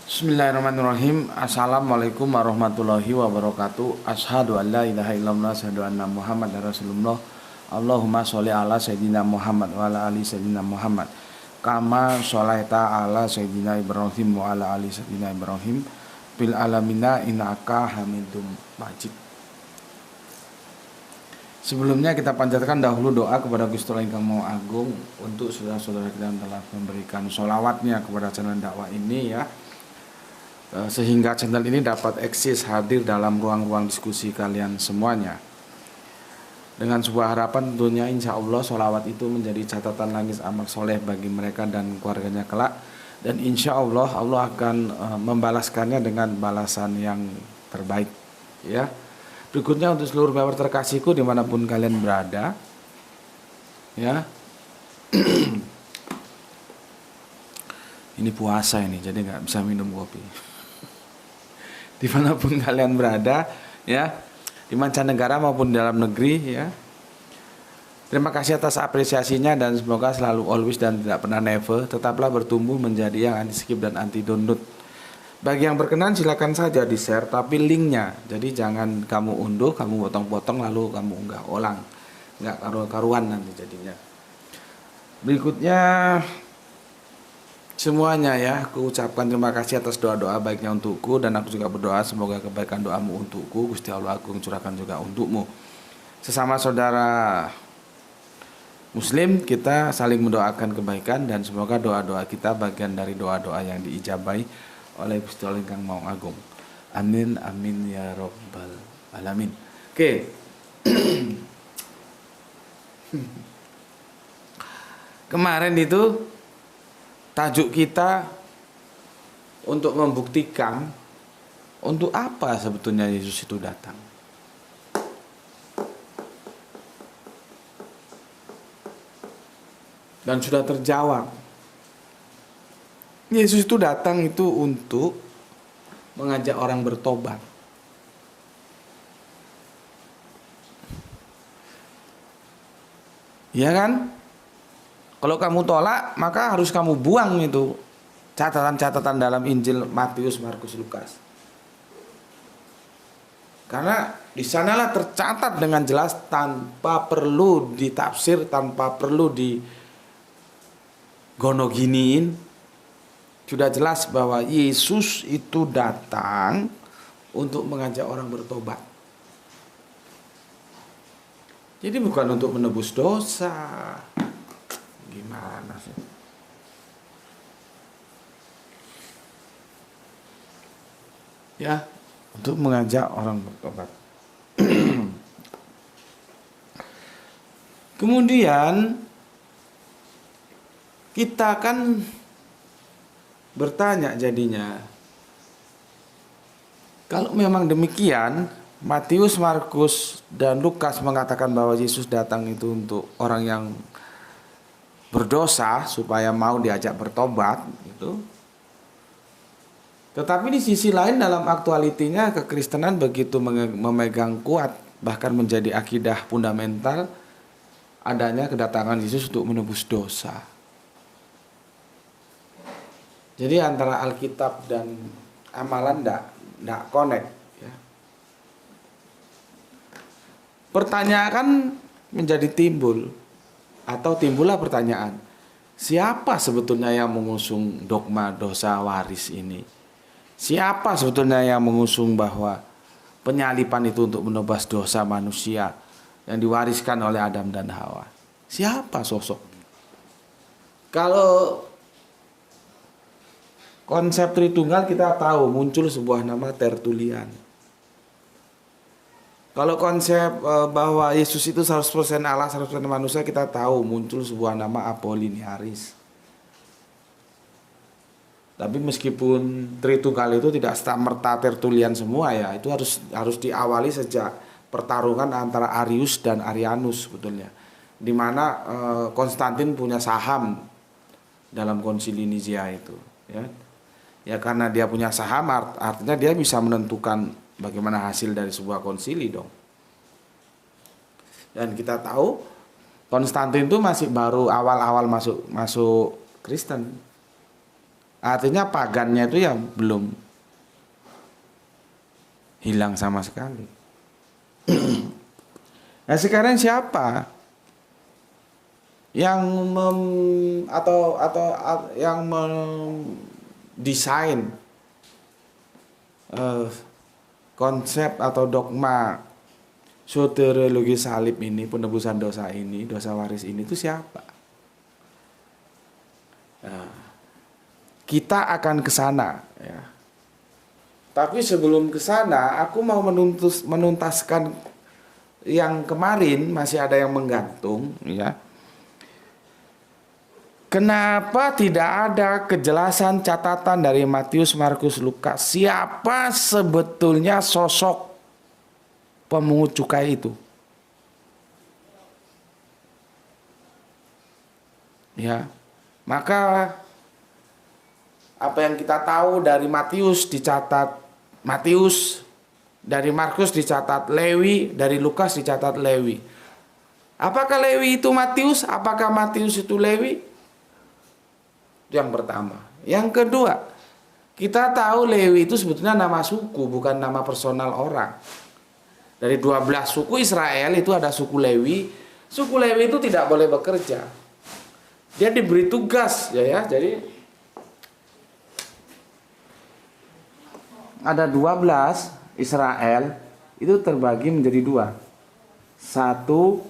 Bismillahirrahmanirrahim. Assalamualaikum warahmatullahi wabarakatuh. Asyhadu an la ilaha illallah, asyhadu anna Muhammadar Rasulullah. Allahumma sholli ala sayyidina Muhammad wa ala ali sayyidina Muhammad. Kama sholaita ala sayyidina Ibrahim wa ala ali sayyidina Ibrahim bil alamina innaka Hamidum Majid. Sebelumnya kita panjatkan dahulu doa kepada Gusti Allah Ingkang Maha Agung untuk saudara-saudara kita yang telah memberikan sholawatnya kepada channel dakwah ini ya, sehingga channel ini dapat eksis hadir dalam ruang-ruang diskusi kalian semuanya. Dengan sebuah harapan tentunya insya Allah sholawat itu menjadi catatan langit amal soleh bagi mereka dan keluarganya kelak. Dan insya Allah Allah akan membalaskannya dengan balasan yang terbaik ya. Berikutnya untuk seluruh member terkasihku dimanapun kalian berada ya. Ini puasa ini jadi nggak bisa minum kopi. Dimanapun kalian berada ya, di mancanegara maupun di dalam negeri ya, terima kasih atas apresiasinya dan semoga selalu always dan tidak pernah never tetaplah bertumbuh menjadi yang anti skip dan anti download. Bagi yang berkenan silakan saja di share tapi linknya, jadi jangan kamu unduh, kamu potong-potong lalu kamu unggah ulang, nggak karu-karuan nanti jadinya. Berikutnya semuanya ya, aku ucapkan terima kasih atas doa-doa baiknya untukku, dan aku juga berdoa semoga kebaikan doamu untukku Gusti Allah Agung curahkan juga untukmu. Sesama saudara Muslim kita saling mendoakan kebaikan dan semoga doa-doa kita bagian dari doa-doa yang diijabahi oleh Gusti Allah Ingkang Maha Agung. Amin amin ya rabbal alamin. Oke. Kemarin itu tajuk kita untuk membuktikan untuk apa sebetulnya Yesus itu datang. Dan sudah terjawab. Yesus itu datang itu untuk mengajak orang bertobat. Iya kan? Kalau kamu tolak, maka harus kamu buang itu catatan-catatan dalam Injil Matius, Markus, Lukas. Karena di sanalah tercatat dengan jelas tanpa perlu ditafsir, tanpa perlu digonoginiin. Sudah jelas bahwa Yesus itu datang untuk mengajak orang bertobat. Jadi bukan untuk menebus dosa. Gimana sih? Ya, untuk mengajak orang bertobat. Kemudian kita kan bertanya jadinya, kalau memang demikian, Matius, Markus, dan Lukas mengatakan bahwa Yesus datang itu untuk orang yang berdosa supaya mau diajak bertobat gitu. Tetapi di sisi lain dalam aktualitinya kekristenan begitu memegang kuat bahkan menjadi akidah fundamental adanya kedatangan Yesus untuk menebus dosa. Jadi antara Alkitab dan amalan enggak connect ya. Pertanyaan menjadi timbul atau timbullah pertanyaan, siapa sebetulnya yang mengusung dogma dosa waris ini? Siapa sebetulnya yang mengusung bahwa penyalipan itu untuk menebas dosa manusia yang diwariskan oleh Adam dan Hawa? Siapa sosok? Kalau konsep Tritunggal kita tahu muncul sebuah nama Tertulian. Kalau konsep bahwa Yesus itu 100% Allah, 100% manusia, kita tahu muncul sebuah nama Apollinaris. Tapi meskipun Tritunggal itu tidak serta-merta Tertulian semua ya, itu harus diawali sejak pertarungan antara Arius dan Arianus sebetulnya. Di mana Konstantin punya saham dalam konsili Nicea itu ya. Ya karena dia punya saham artinya dia bisa menentukan bagaimana hasil dari sebuah konsili dong. Dan kita tahu Konstantin itu masih baru awal-awal masuk Kristen. Artinya pagannya itu ya belum hilang sama sekali. Nah sekarang siapa yang yang mendesain konsep atau dogma soteriologi salib ini, penebusan dosa ini, dosa waris ini itu siapa? Nah, kita akan ke sana ya. Tapi sebelum ke sana, aku mau menuntaskan yang kemarin masih ada yang menggantung ya. Kenapa tidak ada kejelasan catatan dari Matius, Markus, Lukas siapa sebetulnya sosok pemungut cukai itu? Ya. Maka apa yang kita tahu dari Matius dicatat Matius, dari Markus dicatat Lewi, dari Lukas dicatat Lewi. Apakah Lewi itu Matius? Apakah Matius itu Lewi? Yang pertama. Yang kedua, kita tahu Lewi itu sebetulnya nama suku, bukan nama personal orang. Dari 12 suku Israel itu ada suku Lewi. Suku Lewi itu tidak boleh bekerja. Dia diberi tugas ya. Jadi ada 12 Israel itu terbagi menjadi 2. 11.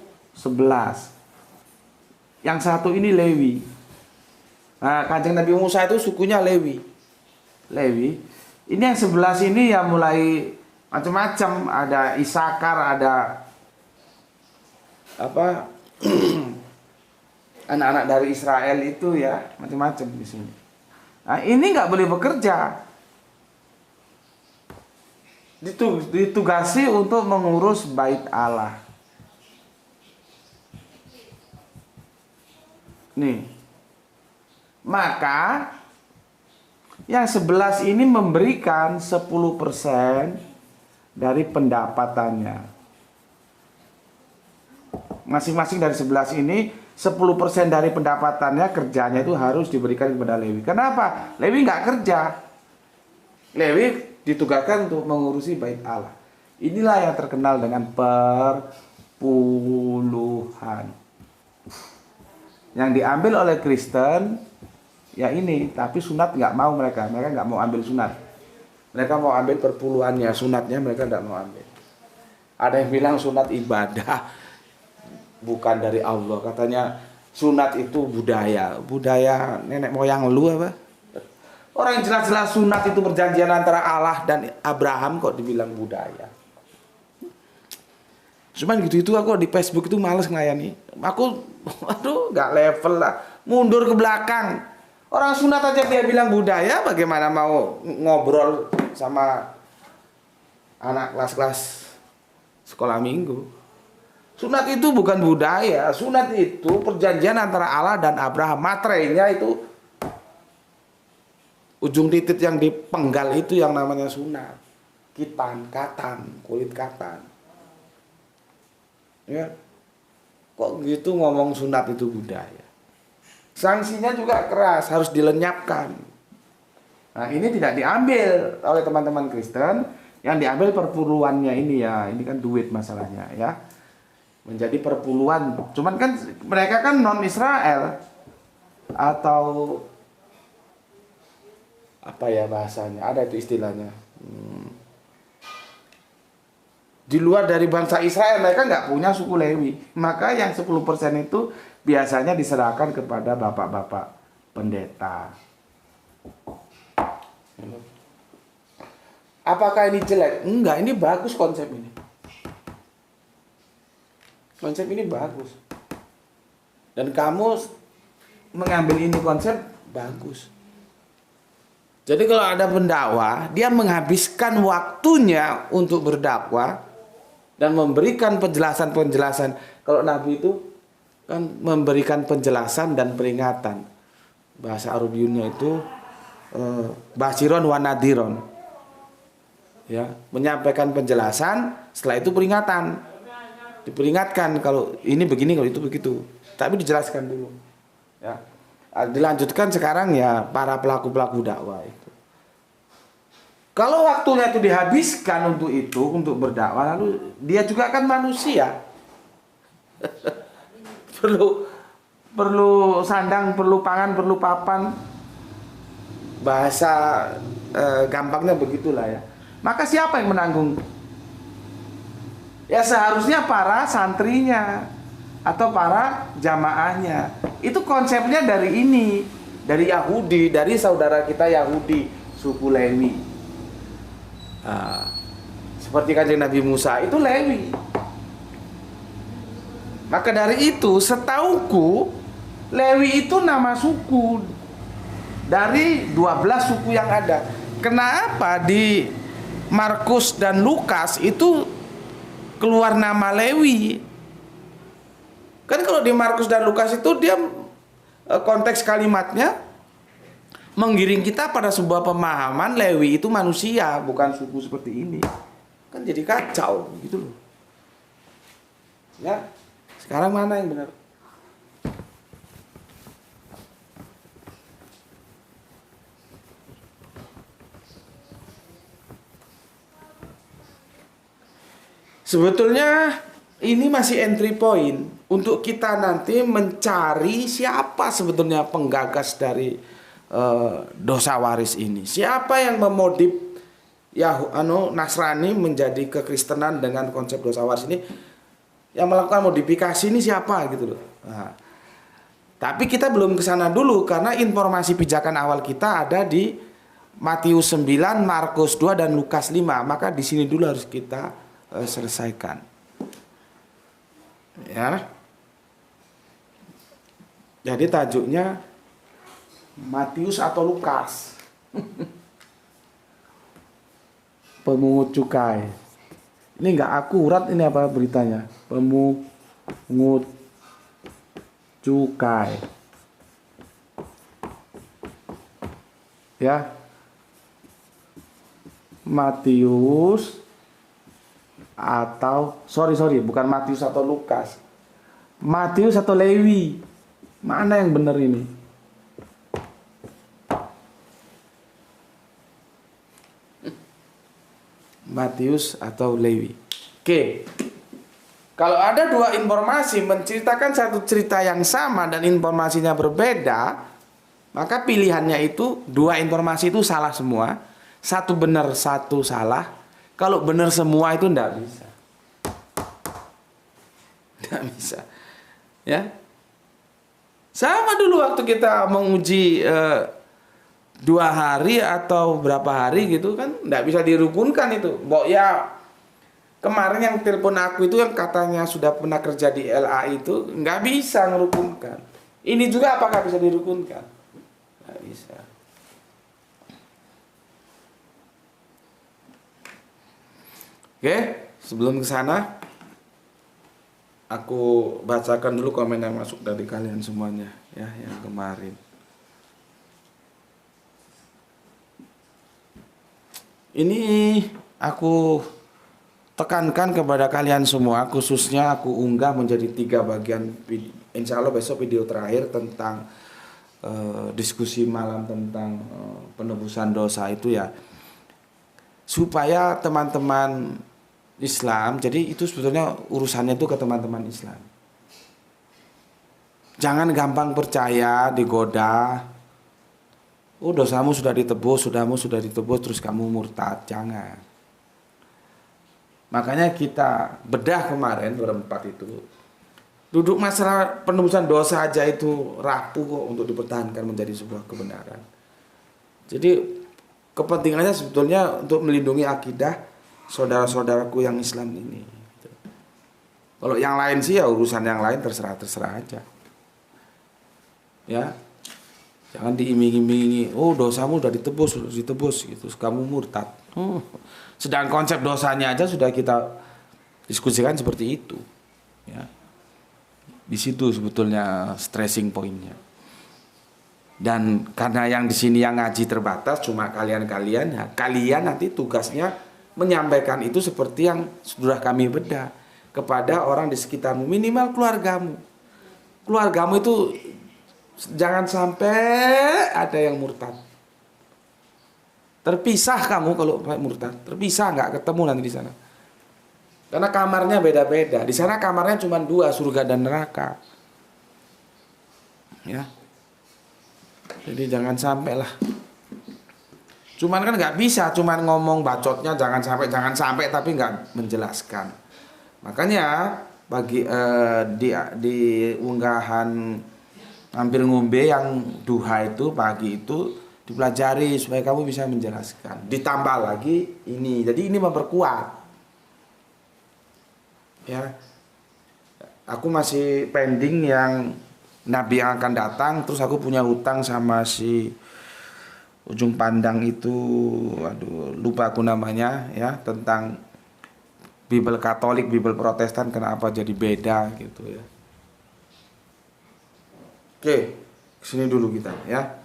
Yang satu ini Lewi. Nah, Kanjeng Nabi Musa itu sukunya Lewi. Ini yang 11 ini ya mulai macam-macam, ada Isakar, ada apa? Anak-anak dari Israel itu ya, macam-macam di sini. Nah, ini nggak boleh bekerja. Ditugasi untuk mengurus bait Allah. Nih. Maka yang 11 ini memberikan 10% dari pendapatannya. Masing-masing dari 11 ini 10% dari pendapatannya, kerjanya itu harus diberikan kepada Lewi. Kenapa? Lewi nggak kerja. Lewi ditugaskan untuk mengurusi bait Allah. Inilah yang terkenal dengan perpuluhan. Yang diambil oleh Kristen ya ini, tapi sunat nggak mau mereka nggak mau ambil sunat. Mereka mau ambil perpuluhannya, sunatnya mereka nggak mau ambil. Ada yang bilang sunat ibadah, bukan dari Allah. Katanya sunat itu budaya nenek moyang lu apa? Orang yang jelas-jelas sunat itu perjanjian antara Allah dan Abraham kok dibilang budaya. Cuman gitu-itu aku di Facebook itu males ngelayani. Aku aduh nggak level lah, mundur ke belakang. Orang sunat aja dia bilang budaya, bagaimana mau ngobrol sama anak kelas-kelas sekolah minggu. Sunat itu bukan budaya, sunat itu perjanjian antara Allah dan Abraham. Materainya itu ujung titik yang dipenggal itu yang namanya sunat. Katan, kulit katan. Ya. Kok gitu ngomong sunat itu budaya? Sanksinya juga keras, harus dilenyapkan. Nah, ini tidak diambil oleh teman-teman Kristen. Yang diambil perpuluhannya ini ya, ini kan duit masalahnya ya. Menjadi perpuluhan. Cuman kan mereka kan non Israel atau apa ya bahasanya? Ada itu istilahnya. Di luar dari bangsa Israel, mereka nggak punya suku Lewi. Maka yang 10% itu biasanya diserahkan kepada bapak-bapak pendeta. Apakah ini jelek? Enggak, ini bagus konsep ini. Konsep ini bagus. Dan kamu mengambil ini konsep bagus. Jadi kalau ada pendakwah, dia menghabiskan waktunya untuk berdakwah dan memberikan penjelasan-penjelasan. Kalau Nabi itu kan memberikan penjelasan dan peringatan. Bahasa Arabinya itu basyiron wa nadiron. Ya, menyampaikan penjelasan, setelah itu peringatan. Diperingatkan kalau ini begini, kalau itu begitu. Tapi dijelaskan dulu. Ya. Dilanjutkan sekarang ya para pelaku-pelaku dakwah itu. Kalau waktunya itu dihabiskan untuk itu, untuk berdakwah, lalu dia juga kan manusia. perlu sandang, perlu pangan, perlu papan. Bahasa gampangnya begitulah ya. Maka siapa yang menanggung? Ya seharusnya para santrinya atau para jamaahnya. Itu konsepnya dari ini, dari Yahudi, dari saudara kita Yahudi, suku Lewi. Seperti kanjeng Nabi Musa itu Lewi. Maka dari itu setauku Lewi itu nama suku dari 12 suku yang ada. Kenapa di Markus dan Lukas itu keluar nama Lewi? Kan kalau di Markus dan Lukas itu dia konteks kalimatnya menggiring kita pada sebuah pemahaman Lewi itu manusia, bukan suku seperti ini. Kan jadi kacau gitu loh. Ya, sekarang mana yang benar? Sebetulnya ini masih entry point untuk kita nanti mencari siapa sebetulnya penggagas dari dosa waris ini. Siapa yang memodif Nasrani menjadi kekristenan dengan konsep dosa waris ini? Yang melakukan modifikasi ini siapa gitu loh. Nah, tapi kita belum ke sana dulu karena informasi pijakan awal kita ada di Matius 9, Markus 2 dan Lukas 5. Maka di sini dulu harus kita selesaikan. Ya. Jadi tajuknya Matius atau Lukas. Pemungut cukai. Ini enggak akurat ini apa beritanya? Pemungut cukai. Ya. Matius atau sorry bukan Matius atau Lukas. Matius atau Lewi. Mana yang benar ini? Matius atau Lewi. Oke. Kalau ada dua informasi menceritakan satu cerita yang sama dan informasinya berbeda, maka pilihannya itu dua informasi itu salah semua. Satu benar, satu salah. Kalau benar semua itu enggak bisa. Enggak bisa. Ya. Sama dulu waktu kita menguji 2 hari atau berapa hari gitu kan enggak bisa dirukunkan itu. Mbok ya kemarin yang telepon aku itu yang katanya sudah pernah kerja di LA itu enggak bisa ngerukunkan. Ini juga apakah bisa dirukunkan? Enggak bisa. Oke, sebelum ke sana aku bacakan dulu komen yang masuk dari kalian semuanya ya yang kemarin. Ini aku tekankan kepada kalian semua, khususnya aku unggah menjadi 3 bagian. Insya Allah besok video terakhir tentang diskusi malam tentang penebusan dosa itu ya, supaya teman-teman Islam, jadi itu sebetulnya urusannya itu ke teman-teman Islam. Jangan gampang percaya, digoda. Oh dosamu sudah ditebus, terus kamu murtad. Jangan. Makanya kita bedah kemarin berempat itu. Duduk masalah penebusan dosa aja itu rapuh kok untuk dipertahankan menjadi sebuah kebenaran. Jadi kepentingannya sebetulnya untuk melindungi akidah saudara-saudaraku yang Islam ini. Kalau yang lain sih ya urusan yang lain terserah aja. Ya. Jangan diiming-imingi, oh dosamu udah ditebus gitu, kamu murtad. Sedang konsep dosanya aja sudah kita diskusikan seperti itu. Ya. Di situ sebetulnya stressing pointnya. Dan karena yang di sini yang ngaji terbatas cuma kalian ya, kalian nanti tugasnya menyampaikan itu seperti yang sudah kami bedah kepada orang di sekitarmu, minimal keluargamu. Keluargamu itu Jangan sampai ada yang murtad. Terpisah kamu kalau murtad, terpisah, nggak ketemu nanti di sana. Karena kamarnya beda-beda. Di sana kamarnya cuma 2, surga dan neraka. Ya. Jadi jangan sampai lah. Cuman kan nggak bisa, cuman ngomong bacotnya jangan sampai, tapi nggak menjelaskan. Makanya bagi di unggahan hampir ngombe yang duha itu pagi itu dipelajari supaya kamu bisa menjelaskan. Ditambah lagi ini, jadi ini memperkuat. Ya, aku masih pending yang nabi yang akan datang, terus aku punya hutang sama si ujung pandang itu, aduh lupa aku namanya ya, tentang Bible Katolik, Bible Protestan kenapa jadi beda gitu ya. Oke, sini dulu kita ya.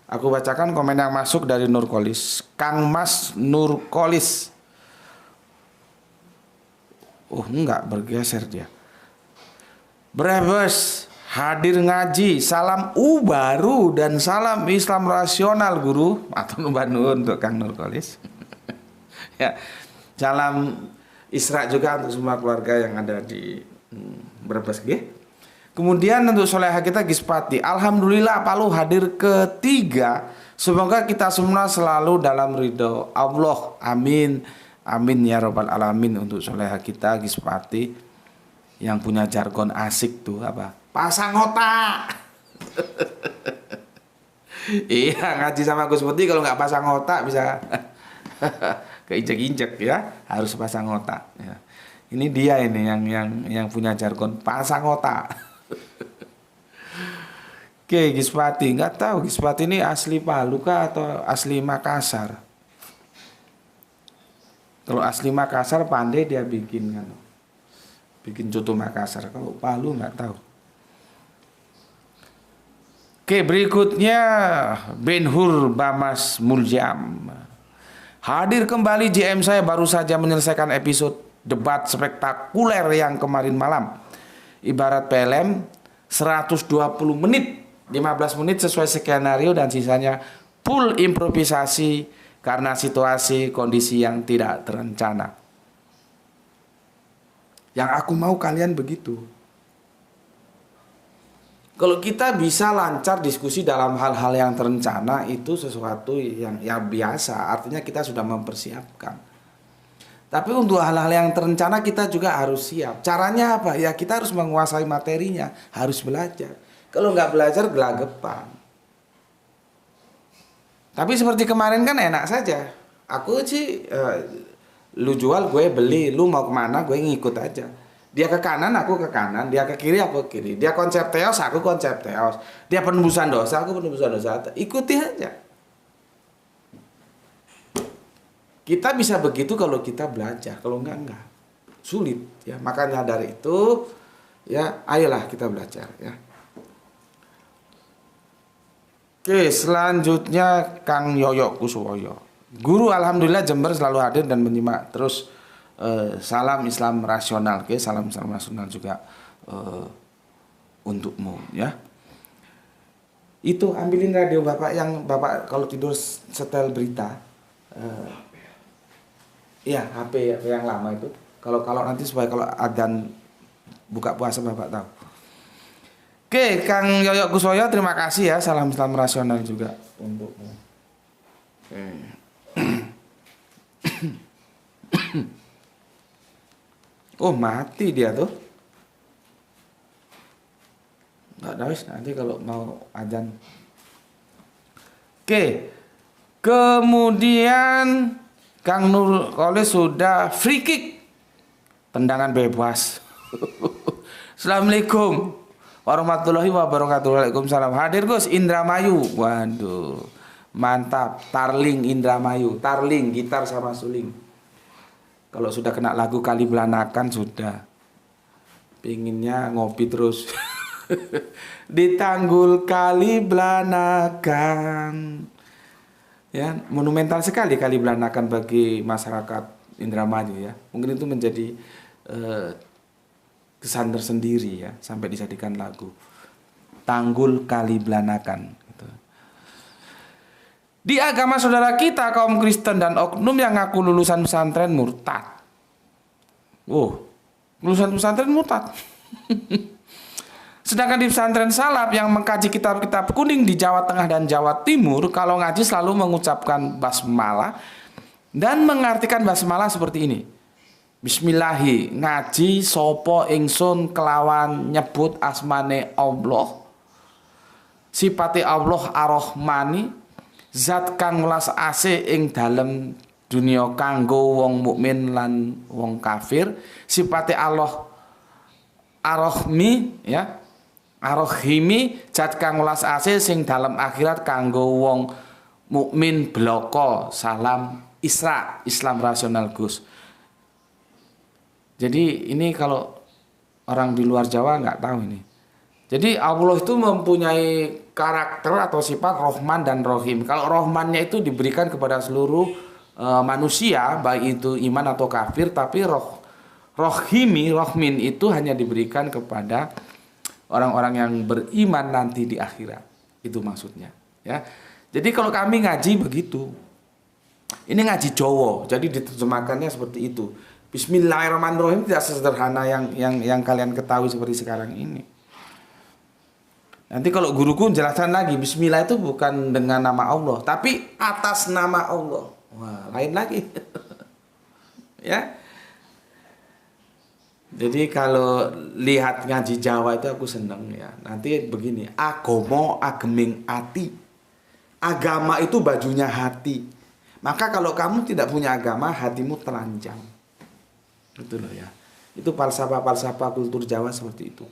Aku bacakan komen yang masuk dari Nurkolis. Kang Mas Nurkolis. Oh enggak, bergeser dia. Brebes, hadir ngaji, salam baru dan salam Islam rasional guru. Atau nubanun untuk Kang Nurkolis. Ya, salam Isra juga untuk semua keluarga yang ada di Brebes nggih. Kemudian untuk soleha kita Gispati, alhamdulillah Palu hadir ketiga. Semoga kita semua selalu dalam ridho Allah. Amin. Amin ya robbal alamin. Untuk soleha kita Gispati yang punya jargon asik tuh apa? Pasang otak. Iya, ngaji sama Gus Putih kalau nggak pasang otak bisa keinjek-injek ya. Harus pasang otak. Ya. Ini dia ini yang punya jargon pasang otak. Oke, Gispati, nggak tahu Gispati ini asli Palu kah atau asli Makassar? Kalau asli Makassar pandai dia bikin kan, bikin coto Makassar. Kalau Palu nggak tahu. Oke, berikutnya Ben Hur Bamas Muljam. Hadir kembali JM, saya baru saja menyelesaikan episode debat spektakuler yang kemarin malam. Ibarat PLM 120 menit, 15 menit sesuai skenario dan sisanya full improvisasi karena situasi kondisi yang tidak terencana. Yang aku mau kalian begitu. Kalau kita bisa lancar diskusi dalam hal-hal yang terencana, itu sesuatu yang biasa, artinya kita sudah mempersiapkan. Tapi untuk hal-hal yang terencana kita juga harus siap. Caranya apa? Ya kita harus menguasai materinya, harus belajar. Kalau nggak belajar gelagapan. Tapi seperti kemarin kan enak saja. Aku sih lu jual gue beli, lu mau kemana gue ngikut aja. Dia ke kanan aku ke kanan, dia ke kiri aku ke kiri. Dia konsep teos aku konsep teos. Dia penembusan dosa aku penembusan dosa. Ikuti aja. Kita bisa begitu kalau kita belajar, kalau enggak sulit ya. Makanya dari itu ya ayolah kita belajar ya. Oke, selanjutnya Kang Yoyo Kuswoyo. Guru alhamdulillah Jember selalu hadir dan menyimak terus. Salam Islam rasional. Oke, salam Islam rasional juga untukmu ya. Itu ambilin radio Bapak yang Bapak kalau tidur setel berita. Iya, HP yang lama itu. Kalau nanti supaya kalau adzan buka puasa Bapak tahu. Oke, Kang Yoyo Kuswoyo terima kasih ya. Salam Islam rasional juga untukmu. Oke. Oh, mati dia tuh. Enggak tahu nanti kalau mau adzan. Oke. Kemudian Kang Nurkolis sudah free kick, tendangan bebas. Assalamualaikum warahmatullahi wabarakatuh. Waalaikumsalam. Hadir Gus Indramayu. Waduh, mantap. Tarling Indramayu, tarling gitar sama suling. Kalau sudah kena lagu Kali Belanakan sudah pinginnya ngopi terus. Di Tanggul Kali Belanakan. Ya, monumental sekali Kali Belanakan bagi masyarakat Indramayu ya. Mungkin itu menjadi kesan tersendiri ya sampai dijadikan lagu. Tanggul Kaliblanakan. Gitu. Di agama saudara kita kaum Kristen dan oknum yang ngaku lulusan pesantren murtad. Lulusan pesantren murtad. Sedangkan di pesantren salaf yang mengkaji kitab-kitab kuning di Jawa Tengah dan Jawa Timur, kalau ngaji selalu mengucapkan basmalah dan mengartikan basmalah seperti ini. Bismillahi, ngaji sopo ingsun kelawan nyebut asmane Allah, sipati Allah ar-Rahmani, zat kang welas asih ing dalem dunia kanggo wong mukmin lan wong kafir, sipati Allah ar-Rahmi, ya, ar-Rahimi, zat kang welas asih sing dalem akhirat kanggo wong mukmin bloko. Salam Isra, Islam rasional Gus. Jadi ini kalau orang di luar Jawa nggak tahu ini. Jadi Allah itu mempunyai karakter atau sifat Rohman dan Rohim. Kalau Rohmannya itu diberikan kepada seluruh manusia, baik itu iman atau kafir. Tapi Rohmin itu hanya diberikan kepada orang-orang yang beriman nanti di akhirat. Itu maksudnya. Ya. Jadi kalau kami ngaji begitu. Ini ngaji Jawa, jadi diterjemahkannya seperti itu. Bismillahirrahmanirrahim tidak sesederhana yang kalian ketahui seperti sekarang ini. Nanti kalau guruku jelaskan lagi, Bismillah itu bukan dengan nama Allah, tapi atas nama Allah. Wah, lain lagi. Ya. Jadi kalau lihat ngaji Jawa itu aku seneng ya. Nanti begini, agomo ageming ati. Agama itu bajunya hati. Maka kalau kamu tidak punya agama, hatimu telanjang. Itu loh ya. Itu falsafah kultur Jawa seperti itu.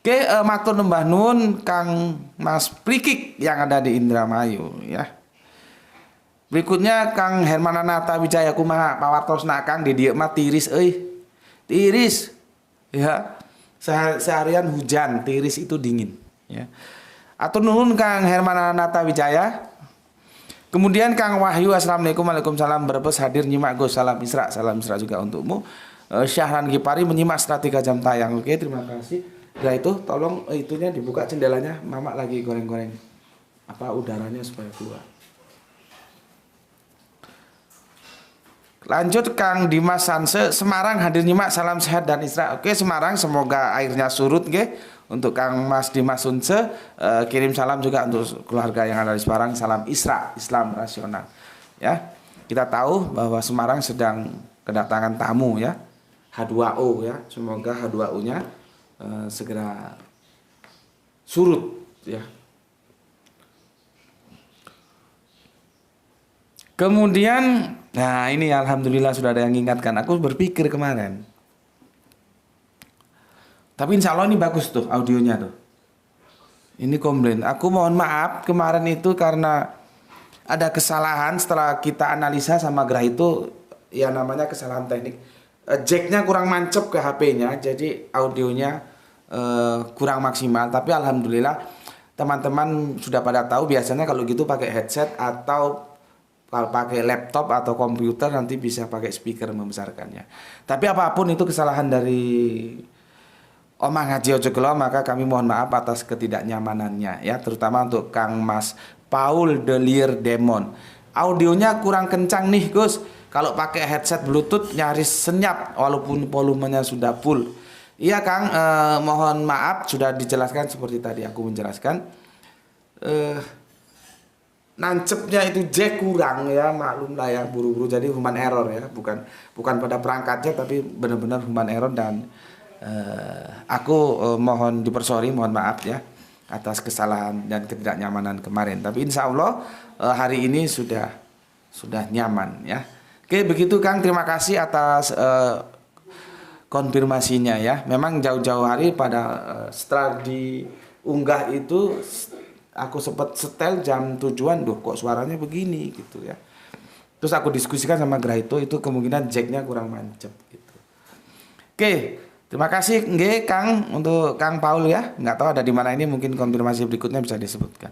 Oke, matur nembah nuwun Kang Mas Prikik yang ada di Indramayu ya. Berikutnya Kang Herman Anata Wijaya kumaha pawartosna Kang di dieu mah tiris euy. Tiris. Ya. Seharian hujan, tiris itu dingin ya. Atur nuhun Kang Herman Anata Wijaya. Kemudian Kang Wahyu, assalamualaikum, waalaikumsalam, Brebes hadir nyimak Gus, salam Isra juga untukmu. Syahran Gipari menyimak setelah 3 jam tayang. Oke, terima kasih. Nah itu tolong itunya dibuka jendelanya, Mama lagi goreng-goreng udaranya supaya keluar. Lanjut Kang Dimas Sanse, Semarang hadir nyimak, salam sehat dan Isra. Oke, Semarang semoga airnya surut nggih. Untuk Kang Mas Dimas Sunse, kirim salam juga untuk keluarga yang ada di Semarang. Salam Isra, Islam rasional. Ya, kita tahu bahwa Semarang sedang kedatangan tamu ya, H2O ya. Semoga H2O-nya segera surut ya. Kemudian, nah ini alhamdulillah sudah ada yang mengingatkan. Aku berpikir kemarin. Tapi insya Allah ini bagus tuh audionya tuh. Ini komplain. Aku mohon maaf kemarin itu karena ada kesalahan setelah kita analisa sama Grah itu ya namanya kesalahan teknik. Jacknya kurang mancep ke HP-nya, jadi audionya kurang maksimal. Tapi alhamdulillah teman-teman sudah pada tahu biasanya kalau gitu pakai headset atau kalau pakai laptop atau komputer nanti bisa pakai speaker membesarkannya. Tapi apapun itu kesalahan dari Omah Ngaji Ojo Gelo, maka kami mohon maaf atas ketidaknyamanannya ya, terutama untuk Kang Mas Paul Delir Demon. Audionya kurang kencang nih Gus. Kalau pakai headset Bluetooth nyaris senyap walaupun volumenya sudah full. Iya Kang, mohon maaf sudah dijelaskan seperti tadi aku menjelaskan. Nancepnya itu jack kurang ya, maklum lah ya, buru-buru jadi human error ya, bukan pada perangkatnya tapi benar-benar human error dan aku mohon mohon maaf ya atas kesalahan dan ketidaknyamanan kemarin. Tapi insya Allah hari ini sudah nyaman ya. Oke begitu Kang, terima kasih atas konfirmasinya ya. Memang jauh-jauh hari pada setelah diunggah itu aku sempat setel jam tujuan, kok suaranya begini gitu ya. Terus aku diskusikan sama Grah itu kemungkinan jacknya kurang mancep gitu. Oke. Terima kasih nggih Kang untuk Kang Paul ya. Nggak tahu ada di mana ini, mungkin konfirmasi berikutnya bisa disebutkan.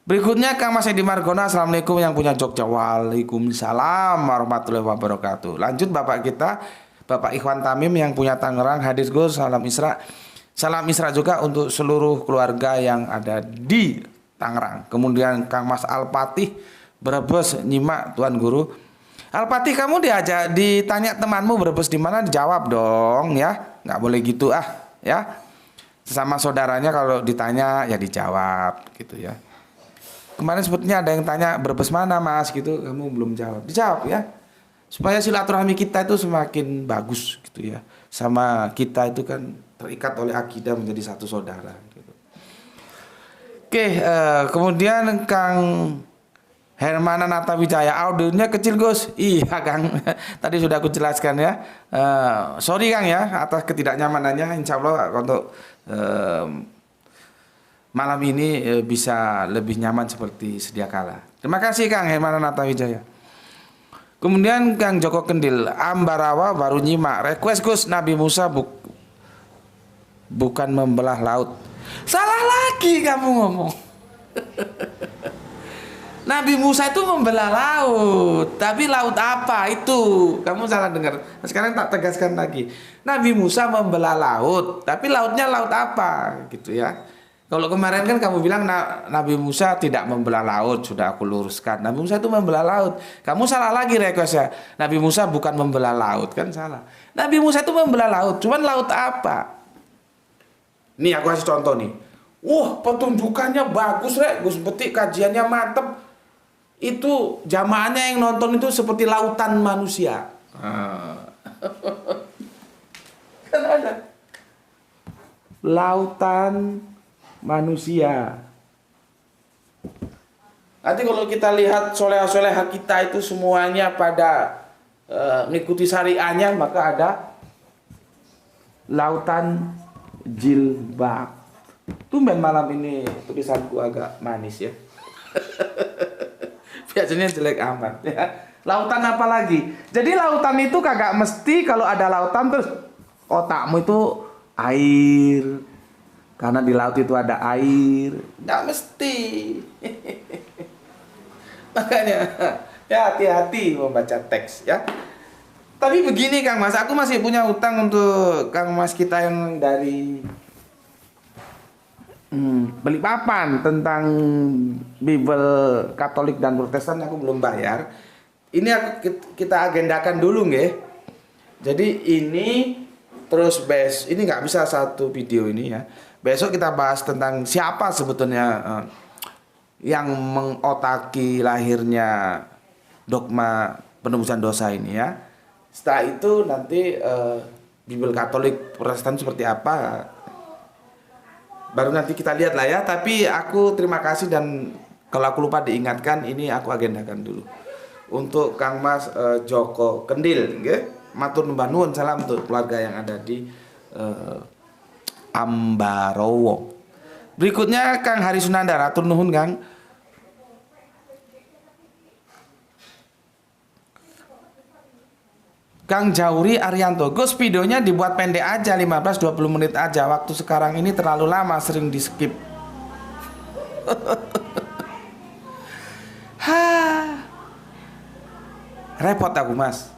Berikutnya Kang Mas Edi Margona, assalamualaikum yang punya Jogja. Waalaikumsalam warahmatullahi wabarakatuh. Lanjut Bapak kita, Bapak Ikhwan Tamim yang punya Tangerang, hadir Gus, salam Isra. Salam Isra juga untuk seluruh keluarga yang ada di Tangerang. Kemudian Kang Mas Alpatih Brebes nyimak Tuan Guru. Alpatih, kamu ditanya temanmu Brebes di mana, dijawab dong ya. Nggak boleh gitu ya. Sesama saudaranya kalau ditanya ya dijawab gitu ya. Kemarin sebetulnya ada yang tanya Brebes mana Mas gitu, kamu belum jawab. Dijawab ya. Supaya silaturahmi kita itu semakin bagus gitu ya. Sama kita itu kan terikat oleh akidah menjadi satu saudara gitu. Oke, kemudian Kang Hermana Natawijaya, audionya kecil Gus. Iya Kang, tadi sudah aku jelaskan ya. Sorry Kang ya atas ketidaknyamanannya. Insya Allah untuk malam ini bisa lebih nyaman seperti sedia kala. Terima kasih Kang Hermana Natawijaya. Kemudian Kang Joko Kendil, Ambarawa baru nyimak. Request Gus, Nabi Musa bukan membelah laut. Salah lagi kamu ngomong. Nabi Musa itu membelah laut, tapi laut apa itu? Kamu salah dengar. Sekarang tak tegaskan lagi. Nabi Musa membelah laut, tapi lautnya laut apa? Gitu ya. Kalau kemarin kan kamu bilang Nabi Musa tidak membelah laut, sudah aku luruskan. Nabi Musa itu membelah laut. Kamu salah lagi requestnya. Nabi Musa bukan membelah laut, kan salah. Nabi Musa itu membelah laut, cuman laut apa? Nih aku kasih contoh nih. Wah, petunjukannya bagus Gus Betik, kajiannya mantep. Itu jamaahnya yang nonton itu seperti lautan manusia. Kan ada lautan manusia. Nanti kalau kita lihat soleha-soleha kita itu semuanya pada mengikuti syariahnya, maka ada lautan jilbab. Tumben malam ini tulisanku agak manis ya. Biasanya jelek amat ya. Lautan apa lagi? Jadi lautan itu kagak mesti kalau ada lautan terus otakmu itu air. Karena di laut itu ada air. Nggak mesti. Makanya ya hati-hati membaca teks ya. Tapi begini Kang Mas, aku masih punya utang untuk Kang Mas kita yang dari Balikpapan tentang Bible Katolik dan Protestan, aku belum bayar. Ini kita agendakan dulu nggih. Jadi ini terus ini nggak bisa satu video ini ya. Besok kita bahas tentang siapa sebetulnya yang mengotaki lahirnya dogma penebusan dosa ini ya. Setelah itu nanti Bible Katolik Protestan seperti apa, baru nanti kita lihat lah ya. Tapi aku terima kasih, dan kalau aku lupa diingatkan, ini aku agendakan dulu. Untuk Kang Mas Joko Kendil, nggih. Matur nuwun nuwun, salam untuk keluarga yang ada di Ambarawa. Berikutnya Kang Hari Sunandar, atur nuhun Kang. Kang Jauri Arianto, Gus videonya dibuat pendek aja, 15-20 menit aja. Waktu sekarang ini terlalu lama, sering di skip. Repot aku Mas.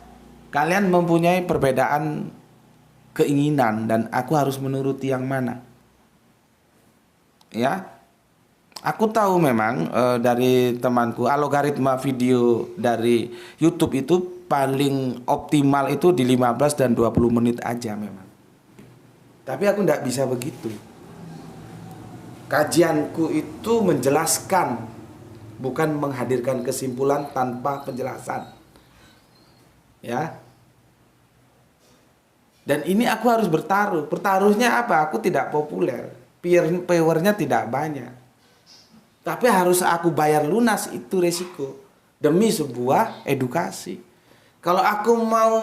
Kalian mempunyai perbedaan keinginan dan aku harus menuruti yang mana? Ya. Aku tahu memang dari temanku algoritma video dari YouTube itu paling optimal itu di 15 dan 20 menit aja memang. Tapi aku tidak bisa begitu. Kajianku itu menjelaskan, bukan menghadirkan kesimpulan tanpa penjelasan. Ya. Dan ini aku harus bertaruh. Bertaruhnya apa? Aku tidak populer. Viewernya tidak banyak. Tapi harus aku bayar lunas, itu resiko. Demi sebuah edukasi. Kalau aku mau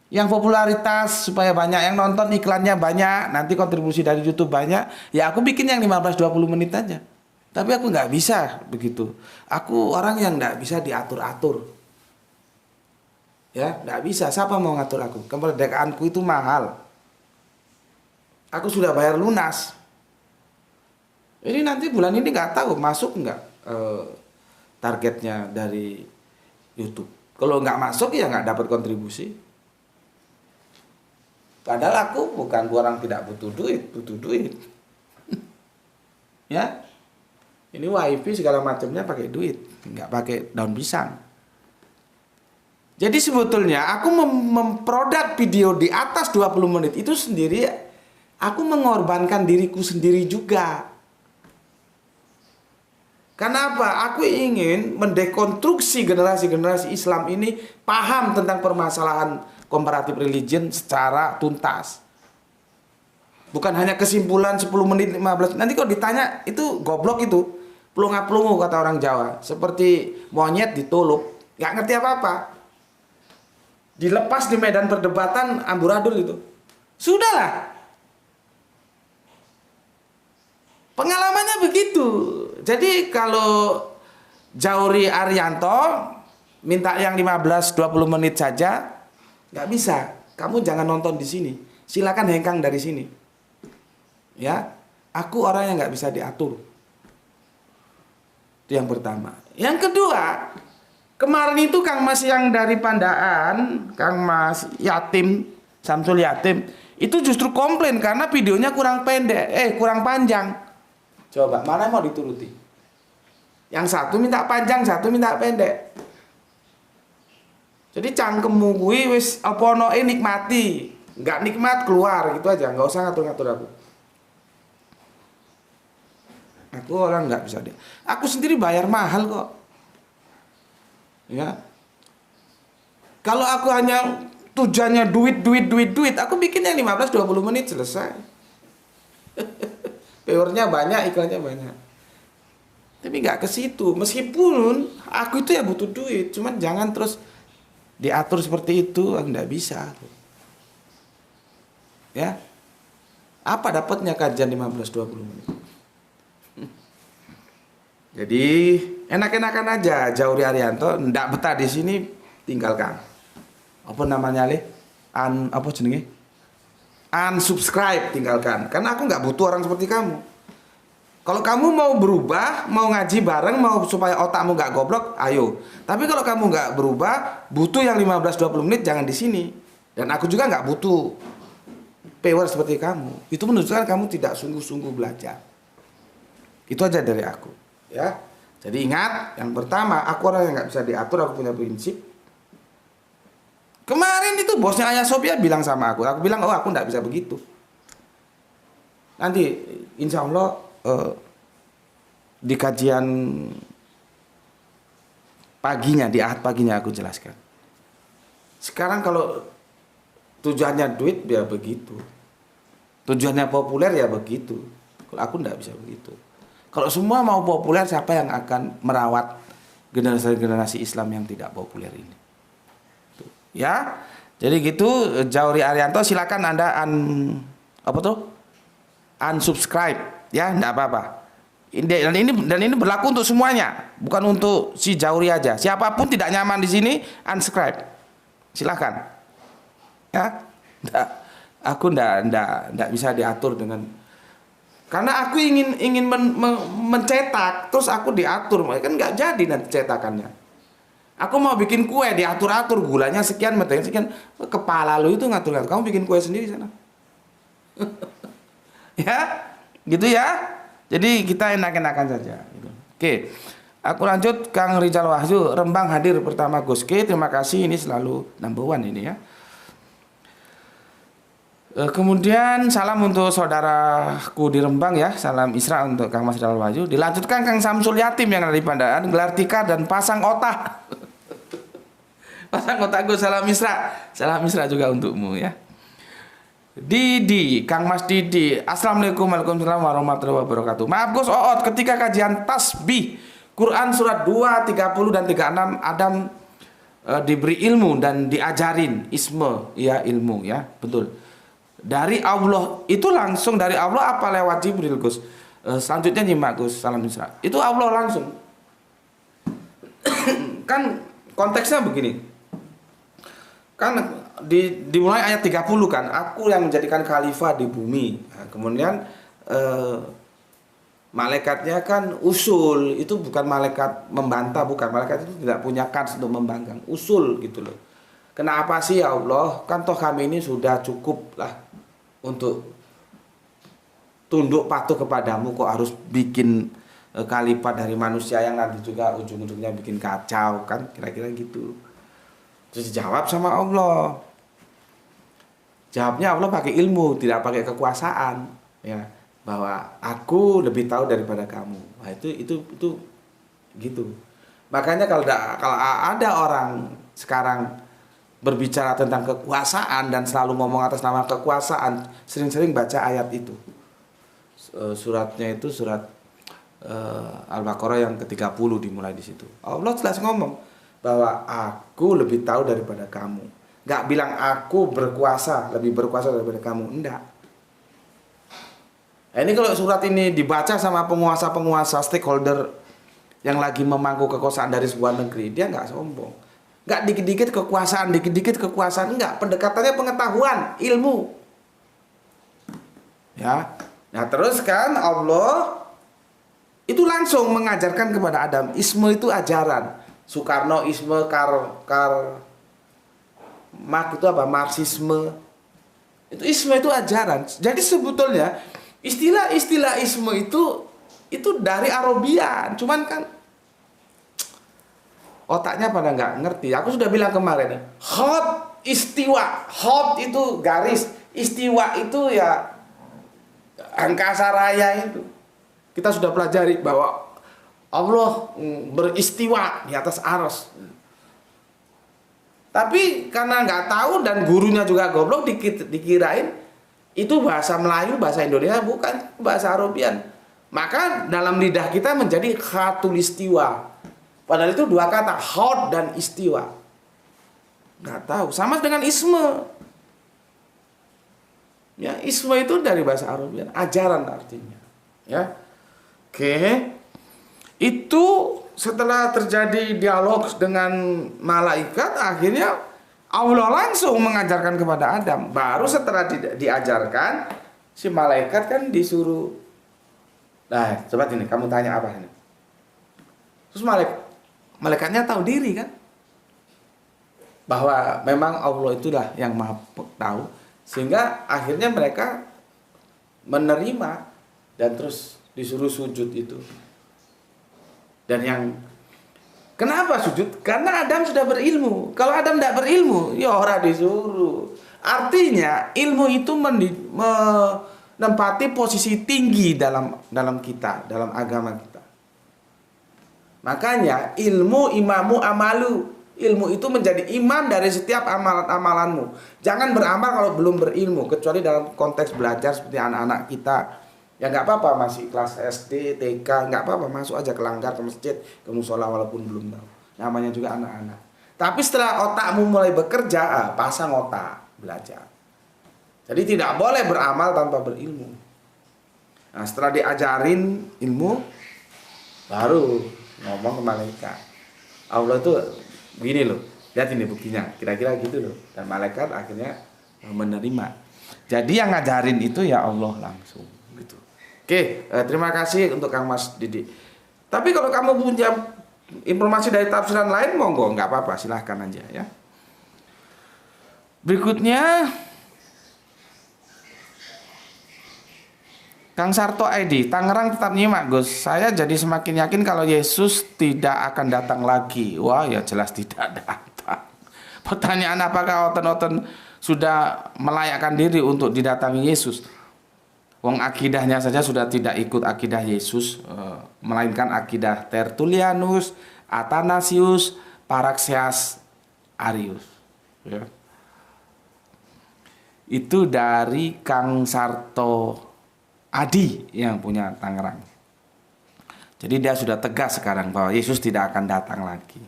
yang popularitas supaya banyak yang nonton, iklannya banyak, nanti kontribusi dari YouTube banyak, ya aku bikin yang 15-20 menit aja. Tapi aku nggak bisa begitu. Aku orang yang nggak bisa diatur-atur. Ya, nggak bisa. Siapa mau ngatur aku? Kemerdekaanku itu mahal. Aku sudah bayar lunas. Ini nanti bulan ini nggak tahu masuk nggak targetnya dari YouTube. Kalau nggak masuk ya nggak dapat kontribusi. Padahal aku bukan orang tidak butuh duit, butuh duit. Ya, ini wifi segala macamnya pakai duit, nggak pakai daun pisang. Jadi sebetulnya aku memproduk video di atas 20 menit itu sendiri, aku mengorbankan diriku sendiri juga. Karena apa? Aku ingin mendekonstruksi generasi-generasi Islam ini paham tentang permasalahan comparative religion secara tuntas. Bukan hanya kesimpulan 10 menit 15. Nanti kalau ditanya itu goblok itu. Pelunga-pelungu kata orang Jawa. Seperti monyet ditulup. Nggak ngerti apa-apa. Dilepas di medan perdebatan amburadul itu. Sudahlah. Pengalamannya begitu. Jadi kalau Jauri Arianto minta yang 15-20 menit saja, nggak bisa. Kamu jangan nonton di sini. Silakan hengkang dari sini. Ya, aku orang yang nggak bisa diatur. Itu yang pertama. Yang kedua, kemarin itu Kang Mas yang dari Pandaan, Kang Mas Yatim, Samsul Yatim, itu justru komplain karena videonya kurang pendek, kurang panjang. Coba, mana mau dituruti? Yang satu minta panjang, satu minta pendek. Jadi cangkemmu kuwi wis apa noe nikmati, nggak nikmat keluar gitu aja, nggak usah ngatur-ngatur aku. Aku orang nggak bisa dia. Aku sendiri bayar mahal kok. Ya. Kalau aku hanya tujuannya duit, aku bikin yang 15-20 menit selesai. Viewernya banyak, iklannya banyak. Tapi nggak ke situ. Meskipun aku itu ya butuh duit, cuman jangan terus diatur seperti itu, nggak bisa. Ya. Apa dapatnya kajian 15-20 menit? Jadi enak-enakan aja Jauri Arianto ndak betah di sini tinggalkan. Apa namanya le? Apa jenenge? Unsubscribe, tinggalkan. Karena aku nggak butuh orang seperti kamu. Kalau kamu mau berubah, mau ngaji bareng, mau supaya otakmu nggak goblok, ayo. Tapi kalau kamu nggak berubah, butuh yang 15-20 menit jangan di sini. Dan aku juga nggak butuh viewer seperti kamu. Itu menunjukkan kamu tidak sungguh-sungguh belajar. Itu aja dari aku. Ya, jadi ingat, yang pertama, aku orang yang nggak bisa diatur, aku punya prinsip. Kemarin itu bosnya Ayah Sophia bilang sama aku bilang, oh aku nggak bisa begitu. Nanti, insya Allah di kajian paginya, di Ahad paginya aku jelaskan. Sekarang kalau tujuannya duit, ya begitu. Tujuannya populer, ya begitu. Kalau aku nggak bisa begitu. Kalau semua mau populer, siapa yang akan merawat generasi-generasi Islam yang tidak populer ini? Ya, jadi gitu. Jauri Arianto, silakan Anda unsubscribe, ya, enggak apa-apa. Dan ini berlaku untuk semuanya, bukan untuk si Jauri aja. Siapapun tidak nyaman di sini, unsubscribe. Silakan. Ya, aku enggak bisa diatur dengan. Karena aku ingin mencetak, terus aku diatur, kan nggak jadi nanti cetakannya. Aku mau bikin kue, diatur-atur, gulanya sekian, metodenya sekian. Kepala lu itu ngatur-ngatur. Kamu bikin kue sendiri sana. Ya, gitu ya. Jadi kita enak-enakan saja. Gitu. Oke, aku lanjut. Kang Rizal Wahyu, Rembang hadir pertama Goske. Terima kasih, ini selalu number one ini ya. Kemudian salam untuk saudaraku di Rembang ya. Salam Isra untuk Kang Mas Rizal Wahyu. Dilanjutkan Kang Samsul Yatim yang ada di Pandaan, gelar tikar dan pasang otak. Pasang otakku, salam Isra. Salam Isra juga untukmu ya. Didi, Kang Mas Didi. Assalamualaikum warahmatullahi wabarakatuh. Maaf Gus Oot, ketika kajian tasbih Quran surat 2, 30 dan 36 Adam diberi ilmu dan diajarin isme, ya ilmu ya, betul. Dari Allah, itu langsung dari Allah apa lewat Jibril Gus? Selanjutnya nyimak Gus, salam Isra. Itu Allah langsung. Kan konteksnya begini. Kan dimulai ayat 30 kan, aku yang menjadikan khalifah di bumi. Nah, kemudian malaikatnya kan usul, itu bukan malaikat membantah, bukan. Malaikat itu tidak punya kans untuk membangkang, usul gitu loh. Kenapa sih ya Allah? Kan toh kami ini sudah cukup lah untuk tunduk patuh kepadamu, kok harus bikin khalifah dari manusia yang nanti juga ujung-ujungnya bikin kacau, kan kira-kira gitu. Terus dijawab sama Allah. Jawabnya Allah pakai ilmu, tidak pakai kekuasaan, ya, bahwa aku lebih tahu daripada kamu. Nah, itu gitu. Makanya kalau ada orang sekarang berbicara tentang kekuasaan dan selalu ngomong atas nama kekuasaan, sering-sering baca ayat itu. Suratnya itu surat Al-Baqarah yang ke-30 dimulai di situ. Allah jelas ngomong bahwa aku lebih tahu daripada kamu. Nggak bilang aku berkuasa, lebih berkuasa daripada kamu. Enggak. Nah, ini kalau surat ini dibaca sama penguasa-penguasa stakeholder yang lagi memangku kekuasaan dari sebuah negeri, dia nggak sombong. Nggak dikit-dikit kekuasaan, enggak. Pendekatannya pengetahuan, ilmu. Ya. Nah terus kan Allah itu langsung mengajarkan kepada Adam. Isme itu ajaran. Soekarno isme, Marx itu apa? Marxisme. Itu isme itu ajaran. Jadi sebetulnya istilah-istilah isme itu dari Arabian. Cuman kan otaknya pada nggak ngerti. Aku sudah bilang kemarin. Hot istiwa. Hot itu garis. Istiwa itu ya angkasa raya itu. Kita sudah pelajari bahwa Allah beristiwa di atas arsy. Tapi karena nggak tahu dan gurunya juga goblok, dikirain itu bahasa Melayu, bahasa Indonesia, bukan bahasa Arabian. Maka dalam lidah kita menjadi khatulistiwa. Padahal itu dua kata, khot dan istiwa. Nggak tahu. Sama dengan isme. Ya, isme itu dari bahasa Arabian, ajaran artinya. Ya. Oke. Itu setelah terjadi dialog dengan malaikat, akhirnya Allah langsung mengajarkan kepada Adam. Baru setelah diajarkan, si malaikat kan disuruh. Nah, coba ini kamu tanya apa ini? Terus malaikatnya tahu diri kan? Bahwa memang Allah itulah yang Maha Tahu. Sehingga akhirnya mereka menerima dan terus disuruh sujud itu. Dan yang kenapa sujud? Karena Adam sudah berilmu. Kalau Adam tidak berilmu, ya orang disuruh. Artinya ilmu itu menempati posisi tinggi dalam kita, dalam agama kita. Makanya ilmu imamu amalu. Ilmu itu menjadi imam dari setiap amalan-amalanmu. Jangan beramal kalau belum berilmu, kecuali dalam konteks belajar seperti anak-anak kita. Ya nggak apa-apa, masih kelas SD, TK, nggak apa-apa, masuk aja ke langgar, ke masjid, ke musola walaupun belum tahu. Namanya juga anak-anak. Tapi setelah otakmu mulai bekerja, pasang otak, belajar. Jadi tidak boleh beramal tanpa berilmu. Nah setelah diajarin ilmu, baru ngomong ke malaikat. Allah itu begini loh, lihat ini buktinya, kira-kira gitu loh. Dan malaikat akhirnya menerima. Jadi yang ngajarin itu ya Allah langsung gitu. Oke, terima kasih untuk Kang Mas Didi. Tapi kalau kamu punya informasi dari tafsiran lain, monggo, nggak apa-apa, silahkan aja ya. Berikutnya Kang Sarto ID, Tangerang tetap nyimak Gus. Saya jadi semakin yakin kalau Yesus tidak akan datang lagi. Wah ya jelas tidak datang. Pertanyaan, apakah oten-oten sudah melayakkan diri untuk didatangi Yesus? Wong akidahnya saja sudah tidak ikut akidah Yesus, melainkan akidah Tertullianus, Athanasius, Paracelsus, Arius. Ya. Itu dari Kang Sarto Adi yang punya Tangerang. Jadi dia sudah tegas sekarang bahwa Yesus tidak akan datang lagi.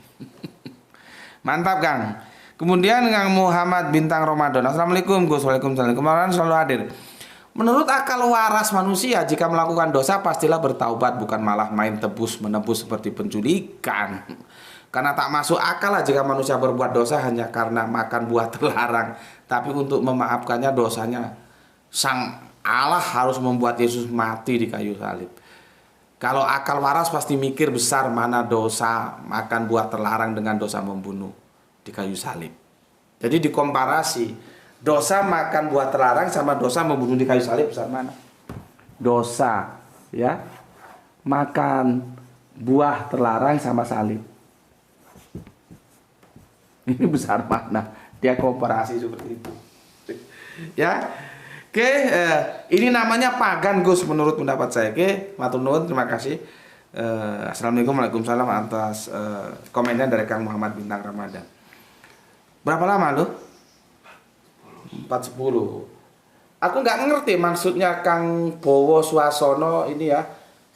Mantap Kang. Kemudian Kang Muhammad Bintang Ramadan. Assalamualaikum Gus. Waalaikumsalam. Kemarin selalu hadir. Menurut akal waras manusia, jika melakukan dosa pastilah bertaubat, bukan malah main menebus seperti penculikan. Karena tak masuk akal lah jika manusia berbuat dosa hanya karena makan buah terlarang. Tapi untuk memaafkannya dosanya, Sang Allah harus membuat Yesus mati di kayu salib. Kalau akal waras pasti mikir besar mana dosa makan buah terlarang dengan dosa membunuh di kayu salib. Jadi dikomparasi, dosa makan buah terlarang sama dosa membunuh di kayu salib besar mana? Dosa, ya, makan buah terlarang sama salib. Ini besar mana? Dia komparasi seperti itu. Ya, oke, ini namanya pagan, Gus, menurut pendapat saya. Oke, matur nuwun, terima kasih. Assalamualaikum, waalaikumsalam atas komennya dari Kang Muhammad Bintang Ramadan. Berapa lama lo? 4:10. Aku nggak ngerti maksudnya Kang Bowo Suasono ini ya,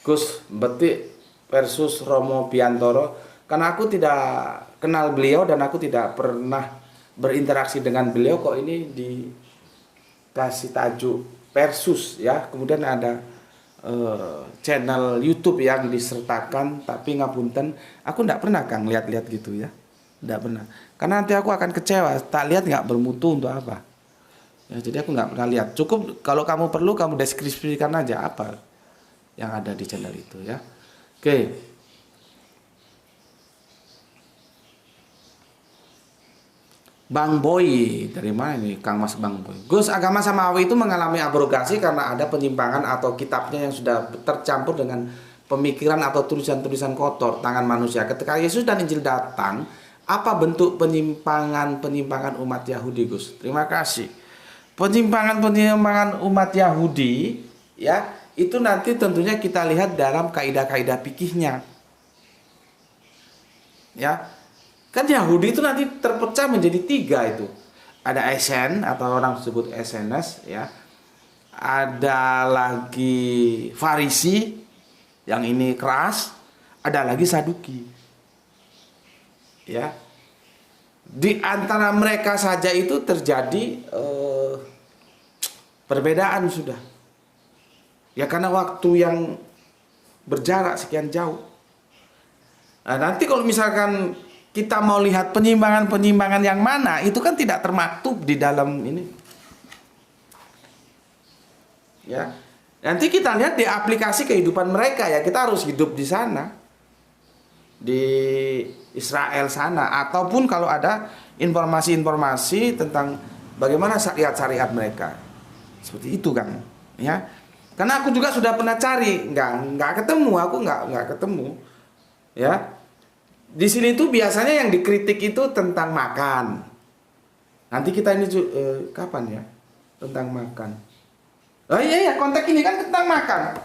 Gus Betik versus Romo Biantoro. Karena aku tidak kenal beliau dan aku tidak pernah berinteraksi dengan beliau, kok ini dikasih tajuk versus ya. Kemudian ada channel YouTube yang disertakan, tapi ngapunten, aku nggak pernah Kang lihat-lihat gitu ya. Nggak pernah. Karena nanti aku akan kecewa, tak lihat nggak bermutu untuk apa. Ya, jadi aku nggak pernah lihat. Cukup kalau kamu perlu, kamu deskripsikan aja apa yang ada di channel itu ya. Oke. Bang Boy, dari mana ini Kang Mas Bang Boy? Gus, agama Samawi itu mengalami abrogasi karena ada penyimpangan atau kitabnya yang sudah tercampur dengan pemikiran atau tulisan-tulisan kotor tangan manusia. Ketika Yesus dan Injil datang, apa bentuk penyimpangan umat Yahudi, Gus? Terima kasih. Penyimpangan umat Yahudi, ya, itu nanti tentunya kita lihat dalam kaidah-kaidah fikihnya. Ya, kan Yahudi itu nanti terpecah menjadi 3 itu. Ada Esen atau orang sebut SNS, ya. Ada lagi Farisi, yang ini keras. Ada lagi Saduki. Ya, di antara mereka saja itu terjadi perbedaan sudah. Ya karena waktu yang berjarak sekian jauh. Nah, nanti kalau misalkan kita mau lihat penyimpangan yang mana, itu kan tidak termaktub di dalam ini. Ya, nanti kita lihat di aplikasi kehidupan mereka ya. Kita harus hidup di sana, di Israel sana, ataupun kalau ada informasi-informasi tentang bagaimana syariat mereka, seperti itu Kang, ya. Karena aku juga sudah pernah cari, nggak ketemu, aku nggak ketemu, ya. Di sini tuh biasanya yang dikritik itu tentang makan. Nanti kita ini kapan ya tentang makan? Oh iya, konteks ini kan tentang makan.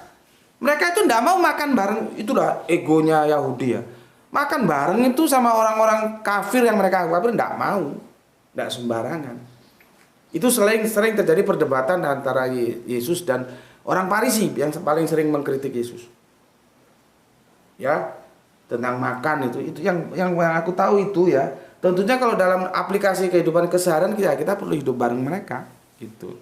Mereka itu nggak mau makan bareng, itulah egonya Yahudi ya. Makan bareng itu sama orang-orang kafir yang mereka anggap kafir, enggak mau. Enggak sembarangan. Itu sering terjadi perdebatan antara Yesus dan orang Farisi yang paling sering mengkritik Yesus. Ya, tentang makan itu yang aku tahu itu ya. Tentunya kalau dalam aplikasi kehidupan keseharian kita perlu hidup bareng mereka gitu.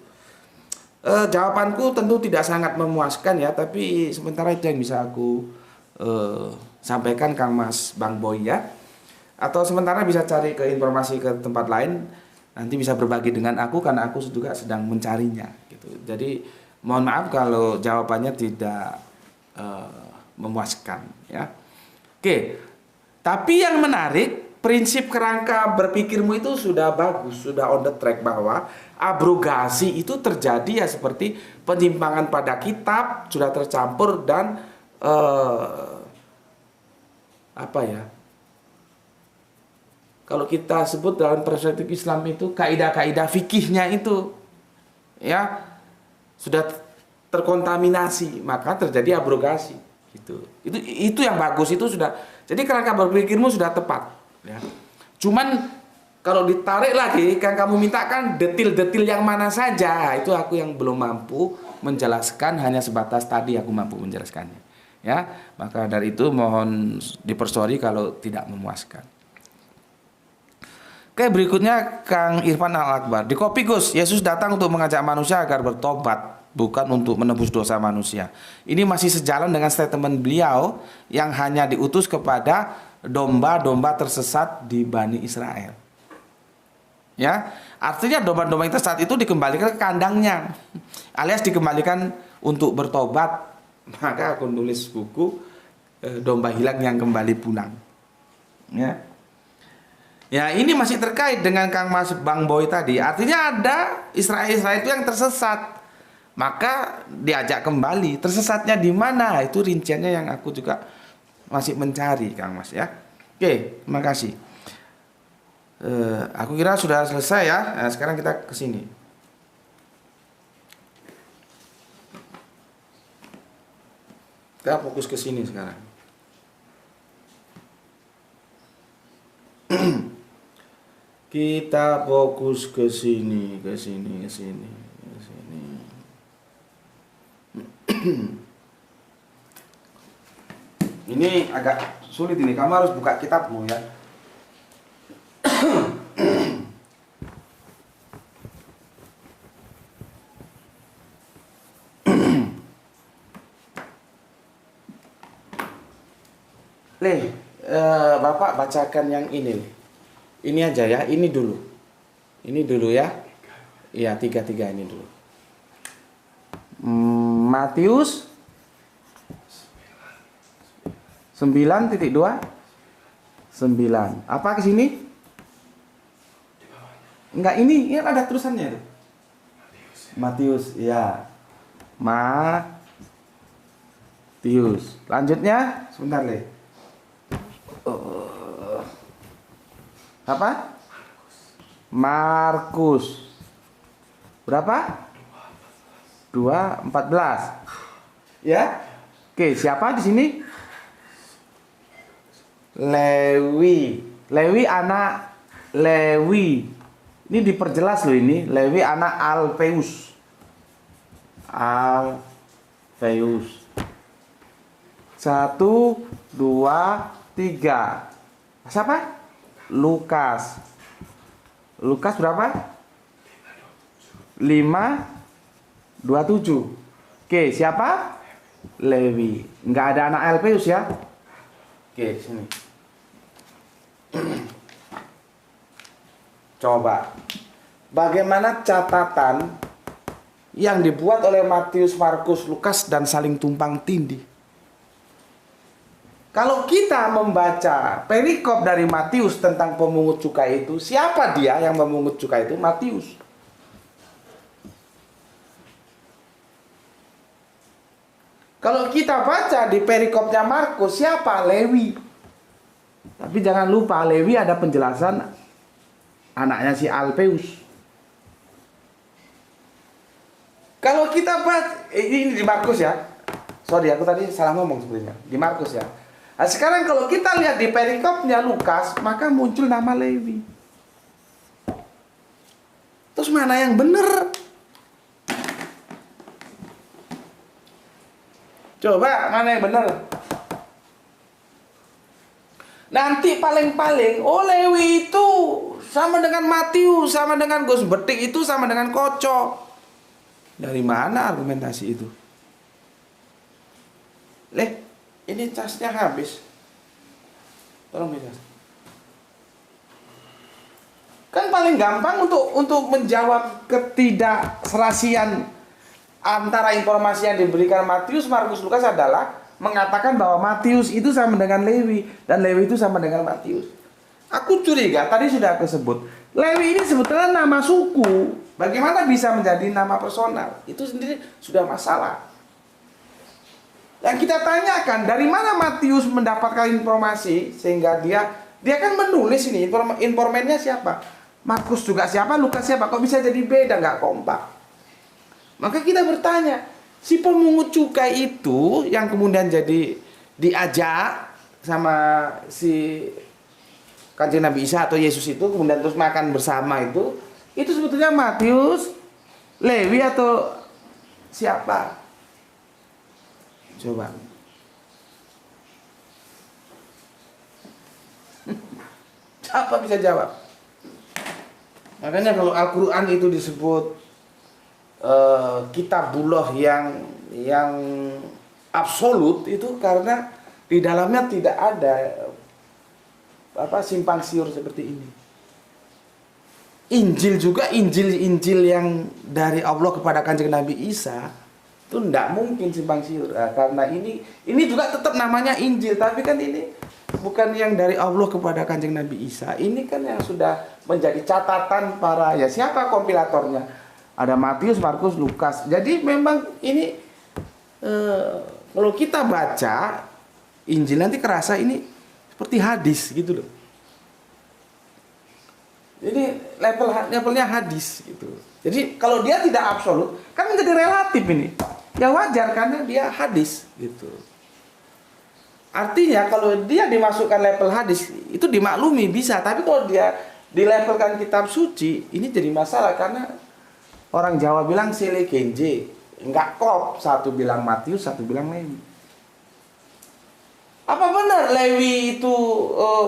Jawabanku tentu tidak sangat memuaskan ya, tapi sementara itu yang bisa aku sampaikan Kang Mas Bang Boy ya. Atau sementara bisa cari ke informasi ke tempat lain, nanti bisa berbagi dengan aku karena aku juga sedang mencarinya gitu. Jadi mohon maaf kalau jawabannya tidak memuaskan ya. Oke. Tapi yang menarik, prinsip kerangka berpikirmu itu sudah bagus, sudah on the track bahwa abrogasi itu terjadi ya seperti penyimpangan pada kitab sudah tercampur dan apa ya? Kalau kita sebut dalam perspektif Islam itu kaidah-kaidah fikihnya itu ya sudah terkontaminasi, maka terjadi abrogasi gitu. Itu yang bagus, itu sudah. Jadi kerangka berpikirmu sudah tepat ya. Cuman kalau ditarik lagi kan kamu mintakan detil-detil yang mana saja, itu aku yang belum mampu menjelaskan, hanya sebatas tadi aku mampu menjelaskannya. Ya, maka dari itu mohon dipersori kalau tidak memuaskan. Oke, berikutnya Kang Irfan Al-Akbar. Di Kopi Gus, Yesus datang untuk mengajak manusia agar bertobat, bukan untuk menebus dosa manusia. Ini masih sejalan dengan statement beliau yang hanya diutus kepada domba-domba tersesat di Bani Israel. Ya, artinya domba-domba yang tersesat itu dikembalikan ke kandangnya, alias dikembalikan untuk bertobat. Maka aku nulis buku domba hilang yang kembali pulang. Ya. Ya, ini masih terkait dengan Kang Mas Bang Boy tadi. Artinya ada Israel-Israel itu yang tersesat. Maka diajak kembali. Tersesatnya di mana? Itu rinciannya yang aku juga masih mencari, Kang Mas ya. Oke, terima kasih. Aku kira sudah selesai ya. Nah, sekarang kita ke sini. Kita fokus ke sini sekarang. Kita fokus ke sini, ke sini, ke sini, ke sini. Ini agak sulit ini. Kamu harus buka kitabmu ya. Bapak bacakan yang ini. Ini aja ya, ini dulu. Ini dulu ya. Iya, 3 ini dulu. Matius 9.2 9. Apa ke sini? Enggak, ini ada tulisannya itu. Matius, ya. Matius. Lanjutnya, sebentar, Le. Apa? Markus. Berapa? 2:14. Ya. Oke, siapa di sini? Lewi. Lewi anak Lewi. Ini diperjelas loh ini. Lewi anak Alfeus. Alfeus. 1, 2, 3. Siapa? Lukas. Lukas berapa? 5:27. Oke, siapa? Lewi. Enggak ada anak Alfeus ya. Oke, sini. Coba. Bagaimana catatan yang dibuat oleh Matius, Markus, Lukas dan saling tumpang tindih? Kalau kita membaca perikop dari Matius tentang pemungut cukai itu, siapa dia yang memungut cukai itu? Matius. Kalau kita baca di perikopnya Markus, siapa? Lewi. Tapi jangan lupa, Lewi ada penjelasan anaknya si Alfeus. Kalau kita baca, ini di Markus ya. Sorry, aku tadi salah ngomong sebenarnya. Di Markus ya. Nah, sekarang kalau kita lihat di perikopnya Lukas, maka muncul nama Lewi. Terus mana yang benar? Coba, mana yang benar? Nanti paling-paling, Lewi itu sama dengan Matius, sama dengan Gus Betik itu sama dengan Kocok. Dari mana argumentasi itu? Ini casnya habis. Tolong bisa. Kan paling gampang untuk menjawab ketidakserasian antara informasi yang diberikan Matius, Markus, Lukas adalah mengatakan bahwa Matius itu sama dengan Lewi dan Lewi itu sama dengan Matius. Aku curiga, tadi sudah aku sebut, Lewi ini sebetulnya nama suku. Bagaimana bisa menjadi nama personal? Itu sendiri sudah masalah. Yang kita tanyakan, dari mana Matius mendapatkan informasi sehingga dia kan menulis ini, informannya siapa? Markus juga siapa? Lukas siapa? Kok bisa jadi beda, nggak kompak? Maka kita bertanya, si pemungut cukai itu yang kemudian jadi diajak sama si Kanjeng Nabi Isa atau Yesus itu kemudian terus makan bersama itu sebetulnya Matius, Lewi atau siapa? Coba. Siapa bisa jawab? Makanya kalau Al-Quran itu disebut kitabullah yang absolut, itu karena di dalamnya tidak ada simpang siur seperti ini. Injil juga, Injil yang dari Allah kepada Kanjeng Nabi Isa Itu tidak mungkin simpang siur. Nah, karena ini juga tetap namanya Injil, tapi kan ini bukan yang dari Allah kepada Kanjeng Nabi Isa. Ini kan yang sudah menjadi catatan para, ya siapa kompilatornya? Ada Matius, Markus, Lukas. Jadi memang ini kalau kita baca Injil nanti kerasa ini seperti hadis gitu loh. Jadi levelnya hadis gitu. Jadi kalau dia tidak absolut, kan menjadi relatif ini. Ya wajar karena dia hadis gitu. Artinya kalau dia dimasukkan level hadis itu dimaklumi bisa, tapi kalau dia dilabelkan kitab suci ini jadi masalah karena orang Jawa bilang sile genje, enggak klop, satu bilang Matius, satu bilang Lewi. Apa benar Lewi itu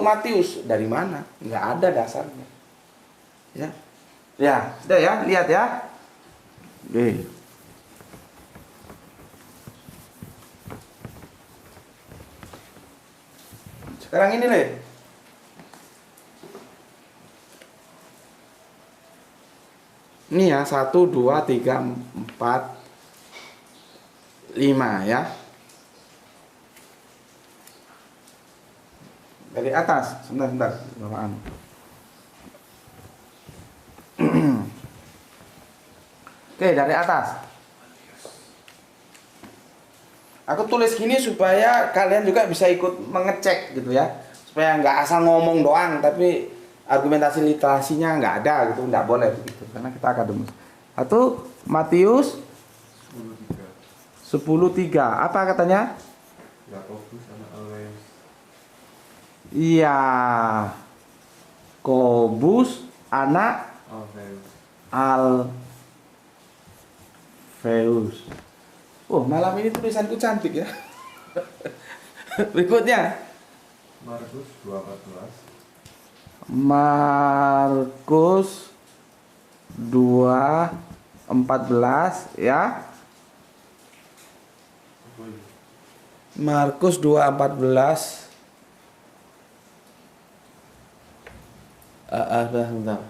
Matius? Dari mana? Enggak ada dasarnya. Ya, sudah ya, lihat ya. Oke. Sekarang ini Le. Ini ya, 1, 2, 3, 4, 5 ya. Dari atas, sebentar, bawaan. Oke, dari atas. Aku tulis gini supaya kalian juga bisa ikut mengecek gitu ya. Supaya nggak asal ngomong doang, tapi argumentasi literasinya nggak ada gitu, nggak boleh begitu. Karena kita akademis. Atau Matius 10:3. Apa katanya? Yakobus anak Alfeus. Iya. Kobus anak Alfeus. Oh, malam ini tulisanku cantik ya. Berikutnya. Markus 2:14. Markus 2:14 ya. Markus 2:14. Bentar.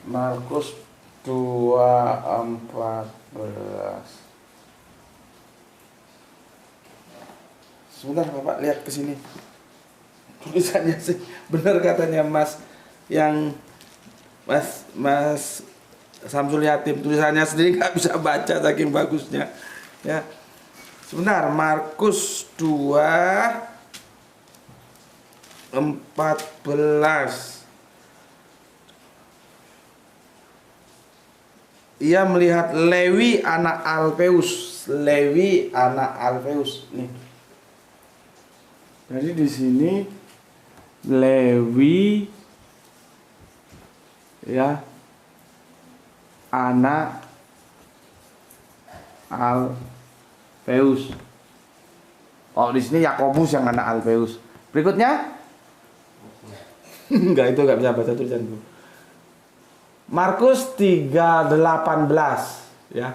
Markus 2:14. Sebentar Bapak lihat ke sini. Tulisannya sih benar katanya Mas yang Mas Samsul Yatim, tulisannya sendiri nggak bisa baca saking bagusnya. Ya. Sebentar, Markus 2:14. Ia melihat Lewi anak Alfeus. Lewi anak Alfeus nih. Jadi di sini Lewi ya anak Alfeus. Oh, di sini Yakobus yang anak Alfeus. Berikutnya enggak, itu enggak bisa baca tulisan itu. Markus 3:18 ya.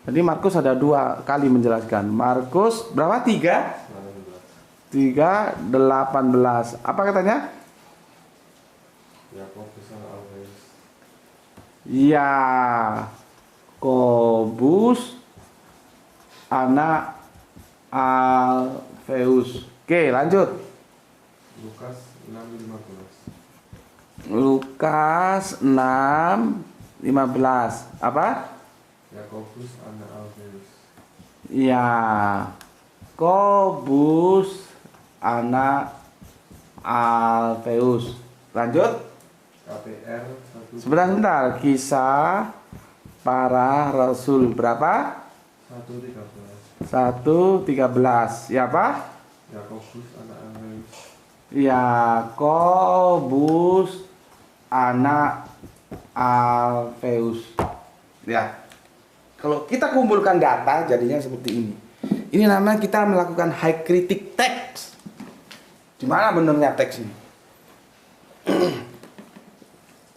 Jadi Markus ada 2 kali menjelaskan. Markus berapa? 3:18. Apa katanya? Yakobus anak Alfeus. Ya, Kobus anak Alfeus. Oke, lanjut. Lukas 6:15. Lukas 6:15. Apa? Yakobus anak Alfeus. Ya, Kobus anak Alfeus. Lanjut. KPR 1. Sebentar. Kisah para Rasul berapa? 1:13. 1:13. Ya apa? Yakobus anak Alfeus. Yakobus anak Alfeus. Ya. Kalau kita kumpulkan data jadinya seperti ini. Ini namanya kita melakukan high critic text. Di mana benarnya teks ini?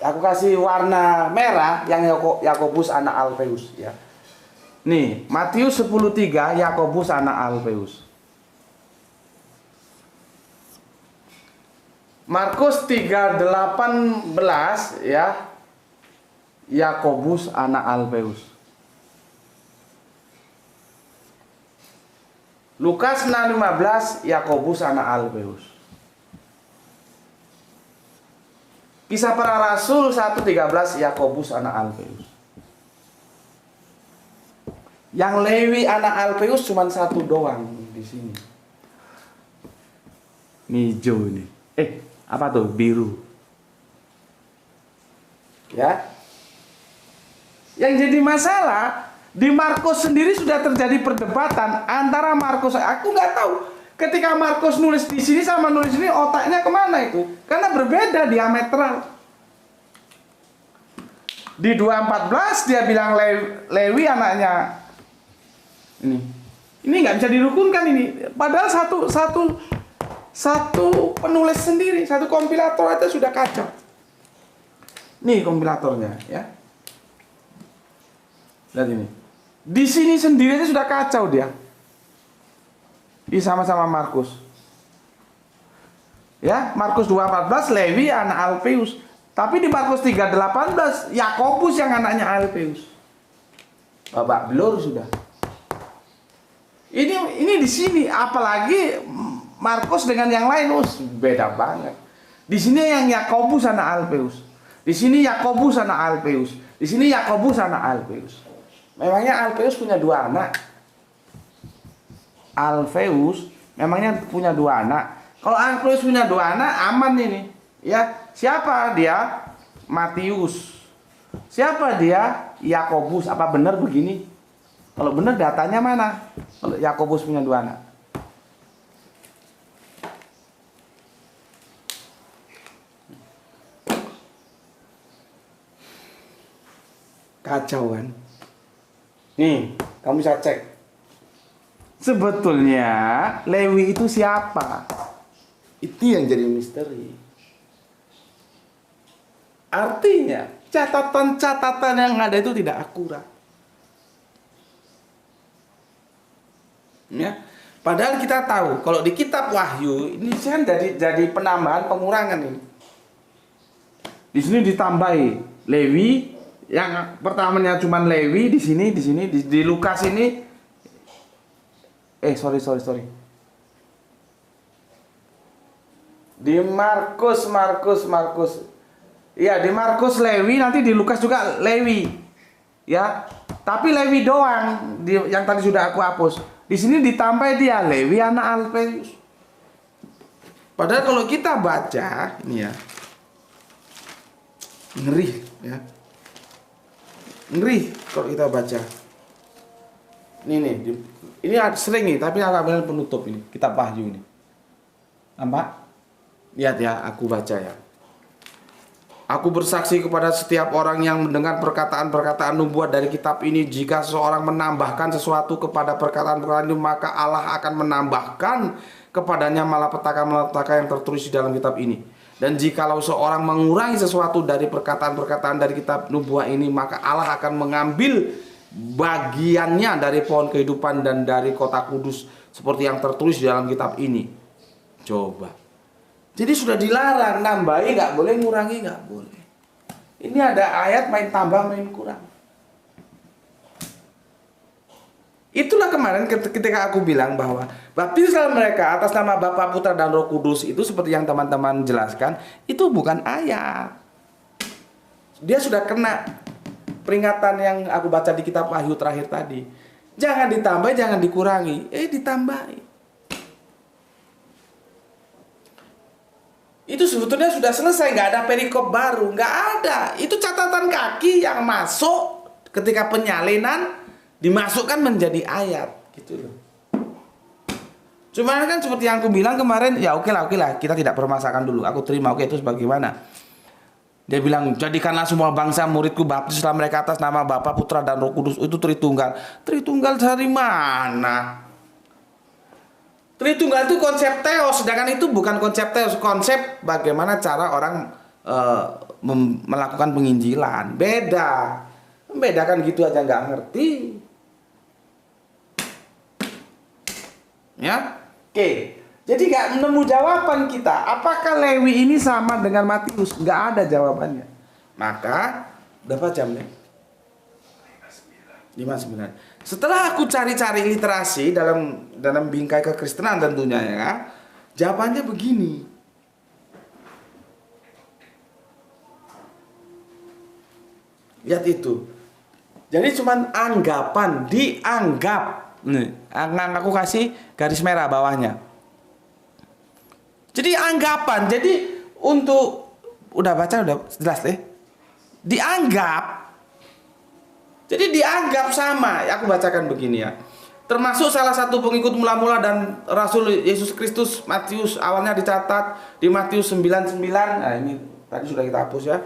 Aku kasih warna merah yang Yakobus anak Alfeus ya. Nih, Matius 10:3 Yakobus anak Alfeus. Markus 3:18 ya, Yakobus anak Alfeus. Lukas 6:15 Yakobus anak Alfeus. Kisah Para Rasul 1:13 Yakobus anak Alfeus. Yang Lewi anak Alfeus cuma satu doang di sini. Ini hijau ini. Apa tuh? Biru. Ya. Yang jadi masalah di Markus sendiri sudah terjadi perdebatan antara Markus, aku nggak tahu ketika Markus nulis di sini sama nulis ini otaknya kemana itu, karena berbeda diametral. Di 2:14 dia bilang Lewi anaknya ini nggak bisa dirukunkan ini, padahal satu penulis sendiri, satu kompilator aja sudah kacau. Nih kompilatornya ya, lihat ini. Di sini sendiri aja sudah kacau dia. Di sama-sama Markus. Ya, Markus 2:14 Lewi anak Alfeus. Tapi di Markus 3:18 Yakobus yang anaknya Alfeus. Babak belur sudah. Ini di sini, apalagi Markus dengan yang lain beda banget. Di sini yang Yakobus anak Alfeus. Di sini Yakobus anak Alfeus. Di sini Yakobus anak Alfeus. Memangnya Alfeus punya dua anak? Alfeus memangnya punya dua anak? Kalau Alfeus punya dua anak, aman ini. Ya, siapa dia? Matius. Siapa dia? Yakobus. Apa benar begini? Kalau benar datanya mana? Kalau Yakobus punya dua anak. Kacau kan? Nih, kamu bisa cek. Sebetulnya Lewi itu siapa? Itu yang jadi misteri. Artinya catatan-catatan yang ada itu tidak akurat. Ya, padahal kita tahu kalau di kitab Wahyu ini kan jadi penambahan pengurangan ini. Di sini ditambahi Lewi. Yang pertamanya cuma Lewi di sini di Lukas ini sorry. Di Markus. Iya, di Markus Lewi, nanti di Lukas juga Lewi. Ya. Tapi Lewi doang yang tadi sudah aku hapus. Di sini ditambah dia Lewi anak Alfeus. Padahal kalau kita baca ini ya. Ngeri ya. Ngeri kalau kita baca. Ini sering nih, tapi agak benar penutup ini kitab Wahyu ini. Nampak? Lihat ya, aku baca ya. Aku bersaksi kepada setiap orang yang mendengar perkataan-perkataan nubuat dari kitab ini, jika seseorang menambahkan sesuatu kepada perkataan-perkataan itu, maka Allah akan menambahkan kepadanya malapetaka-malapetaka yang tertulis di dalam kitab ini. Dan jikalau seorang mengurangi sesuatu dari perkataan-perkataan dari kitab nubuat ini, maka Allah akan mengambil bagiannya dari pohon kehidupan dan dari kota kudus, seperti yang tertulis di dalam kitab ini. Coba. Jadi sudah dilarang, nambahi nggak boleh, ngurangi nggak boleh. Ini ada ayat main tambah main kurang. Itulah kemarin ketika aku bilang bahwa baptisan mereka atas nama Bapa, Putra, dan Roh Kudus itu seperti yang teman-teman jelaskan, itu bukan ayat. Dia sudah kena peringatan yang aku baca di kitab Wahyu terakhir tadi. Jangan ditambah, jangan dikurangi. Ditambahi. Itu sebetulnya sudah selesai, nggak ada perikop baru, nggak ada. Itu catatan kaki yang masuk ketika penyalinan dimasukkan menjadi ayat, gitu loh. Cuma kan seperti yang aku bilang kemarin, ya oke lah, kita tidak permasalahkan dulu. Aku terima, itu sebagaimana. Dia bilang, jadikanlah semua bangsa muridku, baptislah mereka atas nama Bapa, Putra, dan Roh Kudus. Itu Tritunggal. Tritunggal dari mana? Tritunggal itu konsep teos, sedangkan itu bukan konsep teos, konsep bagaimana cara orang melakukan penginjilan. Beda kan gitu aja nggak ngerti. Ya, oke. Jadi nggak menemu jawaban kita. Apakah Lewi ini sama dengan Matius? Nggak ada jawabannya. Maka berapa jam nih? 59. Setelah aku cari-cari literasi dalam bingkai kekristenan tentunya ya, jawabannya begini. Lihat itu. Jadi cuman anggapan, dianggap. Nih, aku kasih garis merah bawahnya. Jadi anggapan. Jadi untuk udah baca udah jelas deh. Dianggap. Jadi dianggap sama. Aku bacakan begini ya. Termasuk salah satu pengikut mula-mula dan Rasul Yesus Kristus, Matius, awalnya dicatat di Matius 9:9. Nah, ini tadi sudah kita hapus ya.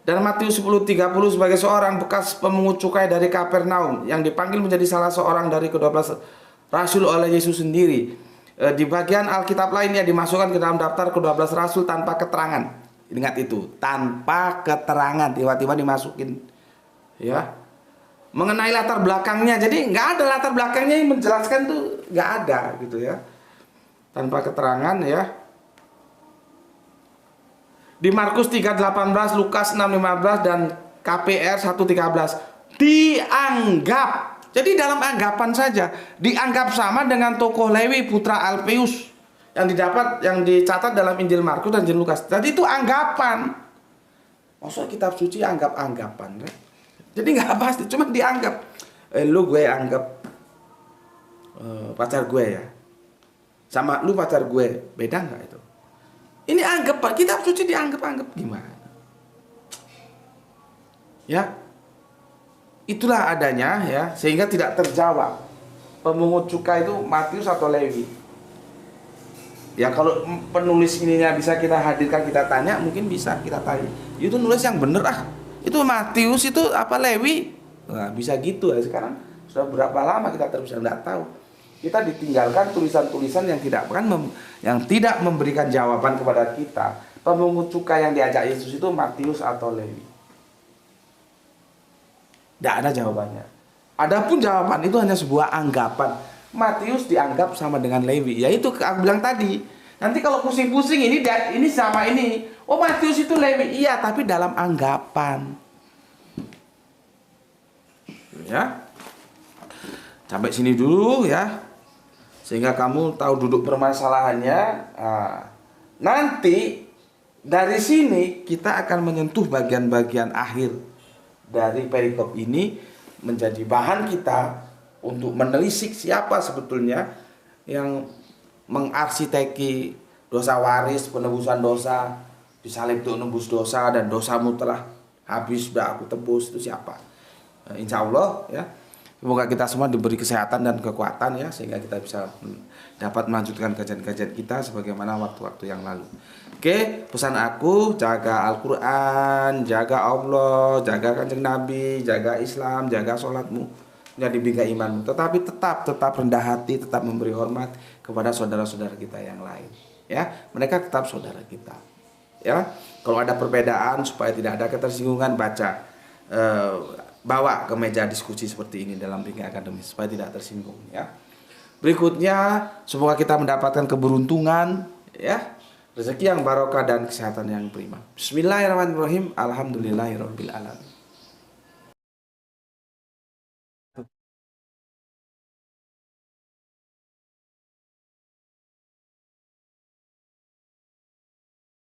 Dan Matius 10:30 sebagai seorang bekas pemungut cukai dari Kapernaum yang dipanggil menjadi salah seorang dari ke-12 rasul oleh Yesus sendiri. Di bagian Alkitab lainnya dimasukkan ke dalam daftar ke-12 rasul tanpa keterangan. Ingat itu, tanpa keterangan, tiba-tiba dimasukin. Ya. Mengenai latar belakangnya, jadi nggak ada latar belakangnya yang menjelaskan tuh, nggak ada gitu ya. Tanpa keterangan ya. Di Markus 3:18, Lukas 6:15 dan KPR 1:13 dianggap. Jadi dalam anggapan saja dianggap sama dengan tokoh Lewi putra Alfeus yang dicatat dalam Injil Markus dan Injil Lukas. Jadi itu anggapan. Maksudnya kitab suci anggap-anggapan. Kan? Jadi nggak pasti, cuma dianggap. Lu gue anggap pacar gue ya. Sama lu pacar gue, beda nggak itu? Ini anggap, kitab suci dianggap-anggap gimana? Ya, itulah adanya ya, sehingga tidak terjawab. Pemungut cukai itu Matius atau Lewi? Ya kalau penulis ininya bisa kita hadirkan, kita tanya, mungkin bisa kita tanya. Itu nulis yang bener ah. Itu Matius itu apa Lewi? Nah, bisa gitu ya sekarang. Sudah berapa lama kita terus nggak tahu. Kita ditinggalkan tulisan-tulisan yang tidak memberikan jawaban kepada kita. Pemungut cukai yang diajak Yesus itu Matius atau Lewi? Tidak ada jawabannya. Adapun jawaban itu hanya sebuah anggapan. Matius dianggap sama dengan Lewi. Ya itu aku bilang tadi. Nanti kalau pusing-pusing ini sama ini. Oh Matius itu Lewi. Iya, tapi dalam anggapan. Ya. Sampai sini dulu ya. Sehingga kamu tahu duduk permasalahannya. Nanti dari sini kita akan menyentuh bagian-bagian akhir dari perikop ini menjadi bahan kita untuk menelisik siapa sebetulnya yang mengarsiteki dosa waris, penebusan dosa, disalib untuk menebus dosa dan dosamu telah habis sudah aku tebus, itu siapa? Insya Allah ya. Semoga kita semua diberi kesehatan dan kekuatan ya, sehingga kita bisa dapat melanjutkan kajian-kajian kita sebagaimana waktu-waktu yang lalu. Oke, pesan aku, jaga Al-Quran, jaga Allah, jaga Kanjeng Nabi, jaga Islam, jaga sholatmu, menjadi bingkai imanmu. Tetapi tetap rendah hati, tetap memberi hormat kepada saudara-saudara kita yang lain. Ya, mereka tetap saudara kita. Ya, kalau ada perbedaan supaya tidak ada ketersinggungan, bawa ke meja diskusi seperti ini dalam bingkai akademis supaya tidak tersinggung ya. Berikutnya semoga kita mendapatkan keberuntungan ya, rezeki yang barokah dan kesehatan yang prima. Bismillahirrahmanirrahim. Alhamdulillahirabbil alamin.